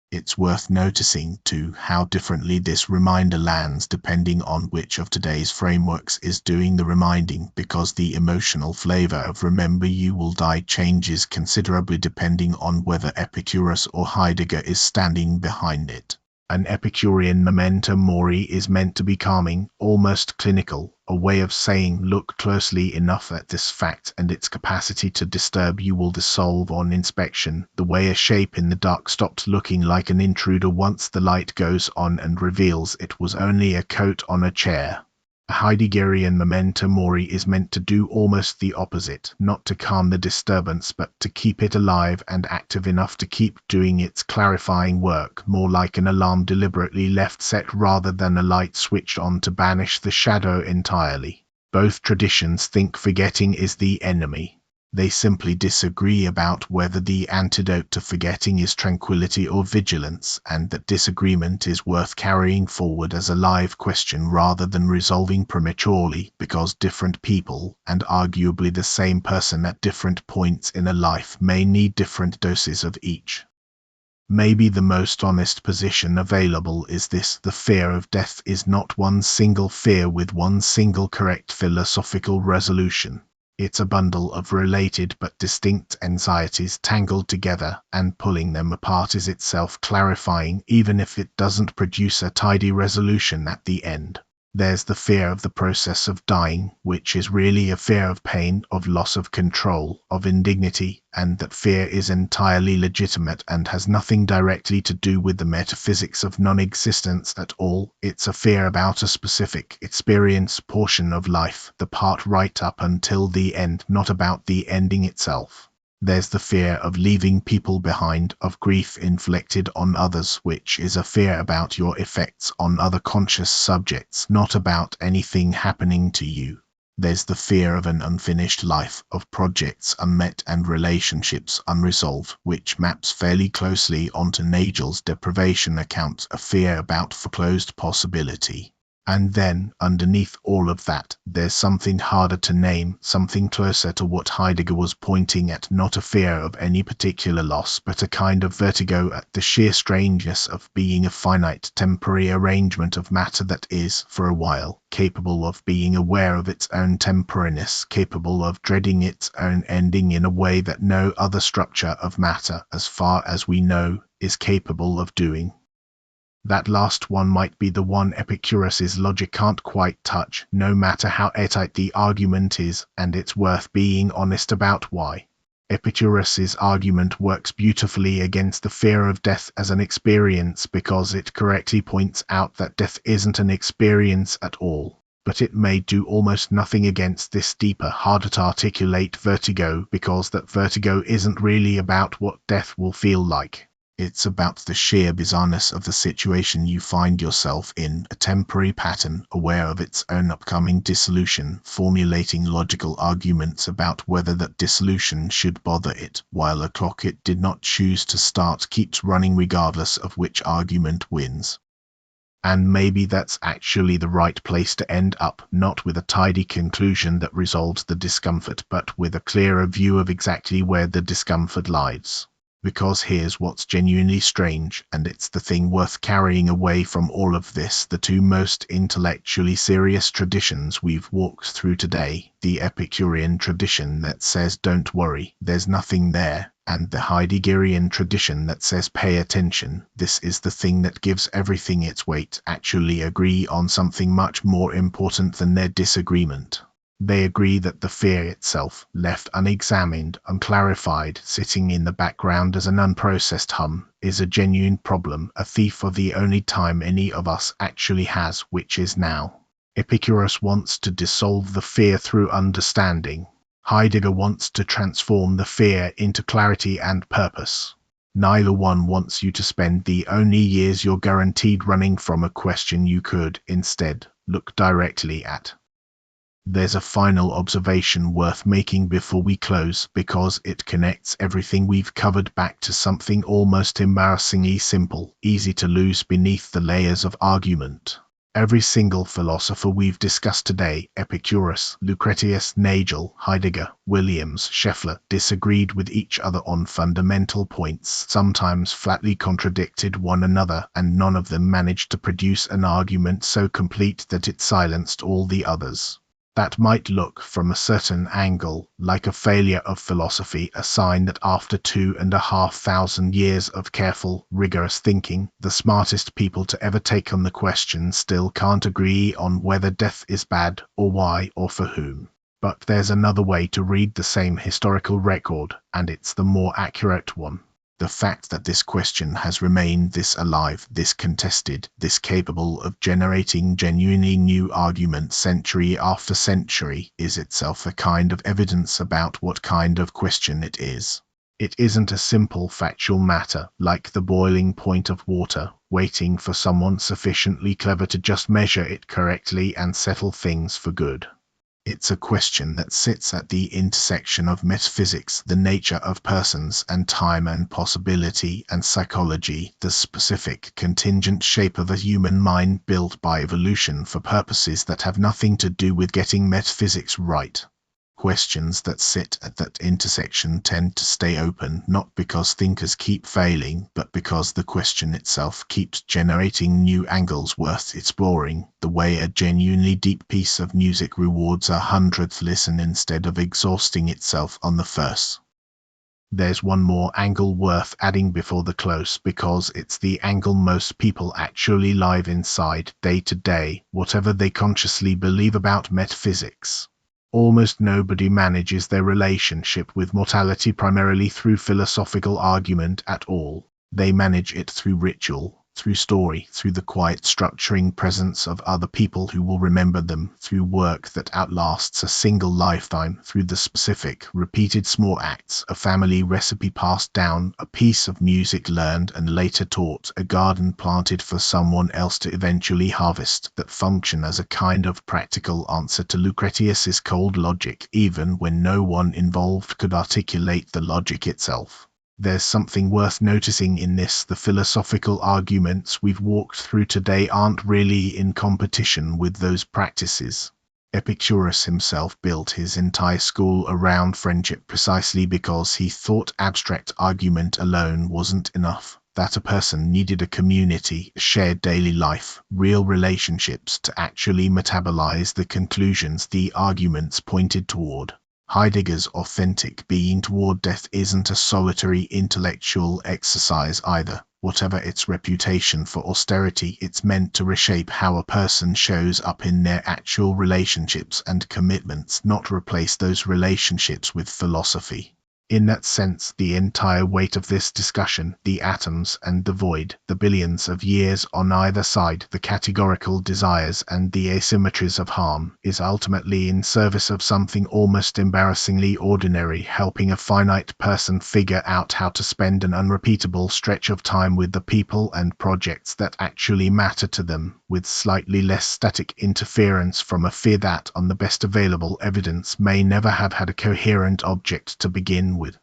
It's worth noticing, too, how differently this reminder lands depending on which of today's frameworks is doing the reminding, because the emotional flavor of "remember you will die" changes considerably depending on whether Epicurus or Heidegger is standing behind it. An Epicurean memento mori is meant to be calming, almost clinical, a way of saying look closely enough at this fact and its capacity to disturb you will dissolve on inspection, the way a shape in the dark stops looking like an intruder once the light goes on and reveals it was only a coat on a chair. A Heideggerian memento mori is meant to do almost the opposite, not to calm the disturbance but to keep it alive and active enough to keep doing its clarifying work, more like an alarm deliberately left set rather than a light switched on to banish the shadow entirely. Both traditions think forgetting is the enemy. They simply disagree about whether the antidote to forgetting is tranquility or vigilance, and that disagreement is worth carrying forward as a live question rather than resolving prematurely, because different people, and arguably the same person at different points in a life, may need different doses of each. Maybe the most honest position available is this: the fear of death is not one single fear with one single correct philosophical resolution. It's a bundle of related but distinct anxieties tangled together, and pulling them apart is itself clarifying, even if it doesn't produce a tidy resolution at the end. There's the fear of the process of dying, which is really a fear of pain, of loss of control, of indignity, and that fear is entirely legitimate and has nothing directly to do with the metaphysics of non-existence at all. It's a fear about a specific experience portion of life, the part right up until the end, not about the ending itself. There's the fear of leaving people behind, of grief inflicted on others, which is a fear about your effects on other conscious subjects, not about anything happening to you. There's the fear of an unfinished life, of projects unmet and relationships unresolved, which maps fairly closely onto Nagel's deprivation account, a fear about foreclosed possibility. And then, underneath all of that, there's something harder to name, something closer to what Heidegger was pointing at, not a fear of any particular loss, but a kind of vertigo at the sheer strangeness of being a finite, temporary arrangement of matter that is, for a while, capable of being aware of its own temporariness, capable of dreading its own ending in a way that no other structure of matter, as far as we know, is capable of doing. That last one might be the one Epicurus's logic can't quite touch, no matter how airtight the argument is, and it's worth being honest about why. Epicurus's argument works beautifully against the fear of death as an experience because it correctly points out that death isn't an experience at all. But it may do almost nothing against this deeper, harder to articulate vertigo, because that vertigo isn't really about what death will feel like. It's about the sheer bizarreness of the situation you find yourself in, a temporary pattern, aware of its own upcoming dissolution, formulating logical arguments about whether that dissolution should bother it, while a clock it did not choose to start keeps running regardless of which argument wins. And maybe that's actually the right place to end up, not with a tidy conclusion that resolves the discomfort, but with a clearer view of exactly where the discomfort lies. Because here's what's genuinely strange, and it's the thing worth carrying away from all of this: the two most intellectually serious traditions we've walked through today, the Epicurean tradition that says don't worry, there's nothing there, and the Heideggerian tradition that says pay attention, this is the thing that gives everything its weight, actually agree on something much more important than their disagreement. They agree that the fear itself, left unexamined, unclarified, sitting in the background as an unprocessed hum, is a genuine problem, a thief of the only time any of us actually has, which is now. Epicurus wants to dissolve the fear through understanding. Heidegger wants to transform the fear into clarity and purpose. Neither one wants you to spend the only years you're guaranteed running from a question you could, instead, look directly at. There's a final observation worth making before we close, because it connects everything we've covered back to something almost embarrassingly simple, easy to lose beneath the layers of argument. Every single philosopher we've discussed today, Epicurus, Lucretius, Nagel, Heidegger, Williams, Scheffler, disagreed with each other on fundamental points, sometimes flatly contradicted one another, and none of them managed to produce an argument so complete that it silenced all the others. That might look, from a certain angle, like a failure of philosophy, a sign that after 2,500 years of careful, rigorous thinking, the smartest people to ever take on the question still can't agree on whether death is bad, or why, or for whom. But there's another way to read the same historical record, and it's the more accurate one. The fact that this question has remained this alive, this contested, this capable of generating genuinely new arguments century after century, is itself a kind of evidence about what kind of question it is. It isn't a simple factual matter, like the boiling point of water, waiting for someone sufficiently clever to just measure it correctly and settle things for good. It's a question that sits at the intersection of metaphysics, the nature of persons and time and possibility, and psychology, the specific, contingent shape of a human mind built by evolution for purposes that have nothing to do with getting metaphysics right. Questions that sit at that intersection tend to stay open, not because thinkers keep failing, but because the question itself keeps generating new angles worth exploring, the way a genuinely deep piece of music rewards a 100th listen instead of exhausting itself on the first. There's one more angle worth adding before the close, because it's the angle most people actually live inside, day to day, whatever they consciously believe about metaphysics. Almost nobody manages their relationship with mortality primarily through philosophical argument at all. They manage it through ritual, through story, through the quiet structuring presence of other people who will remember them, through work that outlasts a single lifetime, through the specific, repeated small acts, a family recipe passed down, a piece of music learned and later taught, a garden planted for someone else to eventually harvest, that function as a kind of practical answer to Lucretius's cold logic, even when no one involved could articulate the logic itself. There's something worth noticing in this. The philosophical arguments we've walked through today aren't really in competition with those practices. Epicurus himself built his entire school around friendship precisely because he thought abstract argument alone wasn't enough, that a person needed a community, a shared daily life, real relationships to actually metabolize the conclusions the arguments pointed toward. Heidegger's authentic being toward death isn't a solitary intellectual exercise either. Whatever its reputation for austerity, it's meant to reshape how a person shows up in their actual relationships and commitments, not replace those relationships with philosophy. In that sense, the entire weight of this discussion, the atoms and the void, the billions of years on either side, the categorical desires and the asymmetries of harm, is ultimately in service of something almost embarrassingly ordinary, helping a finite person figure out how to spend an unrepeatable stretch of time with the people and projects that actually matter to them, with slightly less static interference from a fear that, on the best available evidence, may never have had a coherent object to begin with.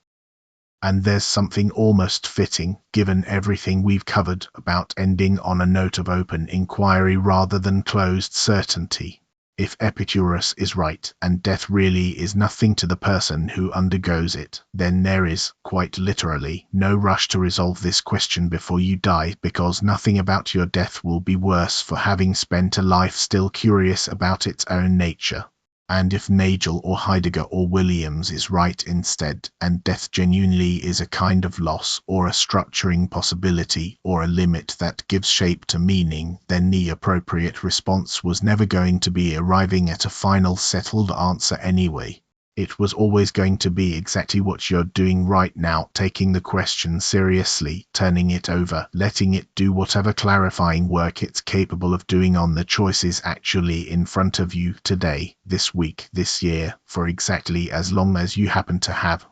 And there's something almost fitting, given everything we've covered, about ending on a note of open inquiry rather than closed certainty. If Epicurus is right, and death really is nothing to the person who undergoes it, then there is, quite literally, no rush to resolve this question before you die, because nothing about your death will be worse for having spent a life still curious about its own nature. And if Nagel or Heidegger or Williams is right instead, and death genuinely is a kind of loss, or a structuring possibility, or a limit that gives shape to meaning, then the appropriate response was never going to be arriving at a final settled answer anyway. It was always going to be exactly what you're doing right now, taking the question seriously, turning it over, letting it do whatever clarifying work it's capable of doing on the choices actually in front of you today, this week, this year, for exactly as long as you happen to have.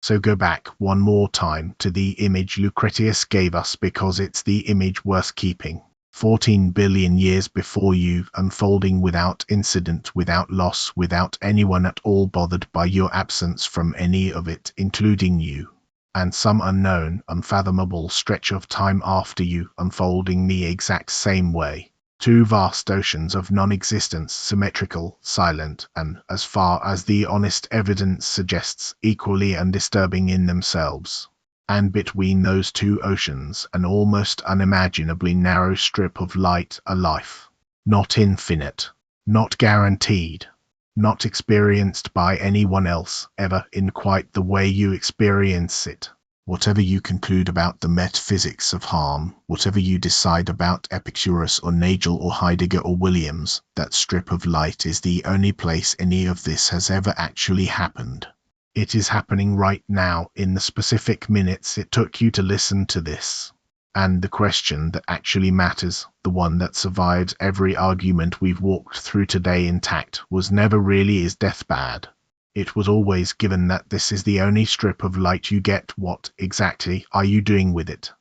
So go back one more time to the image Lucretius gave us, because it's the image worth keeping. 14 billion years before you, unfolding without incident, without loss, without anyone at all bothered by your absence from any of it, including you. And some unknown, unfathomable stretch of time after you, unfolding the exact same way. Two vast oceans of non-existence, symmetrical, silent, and, as far as the honest evidence suggests, equally undisturbing in themselves. And between those two oceans, an almost unimaginably narrow strip of light, a life. Not infinite, not guaranteed, not experienced by anyone else, ever in quite the way you experience it. Whatever you conclude about the metaphysics of harm, whatever you decide about Epicurus or Nagel or Heidegger or Williams, that strip of light is the only place any of this has ever actually happened. It is happening right now, in the specific minutes it took you to listen to this. And the question that actually matters, the one that survives every argument we've walked through today intact, was never really, is death bad? It was always, given that this is the only strip of light you get, what exactly are you doing with it?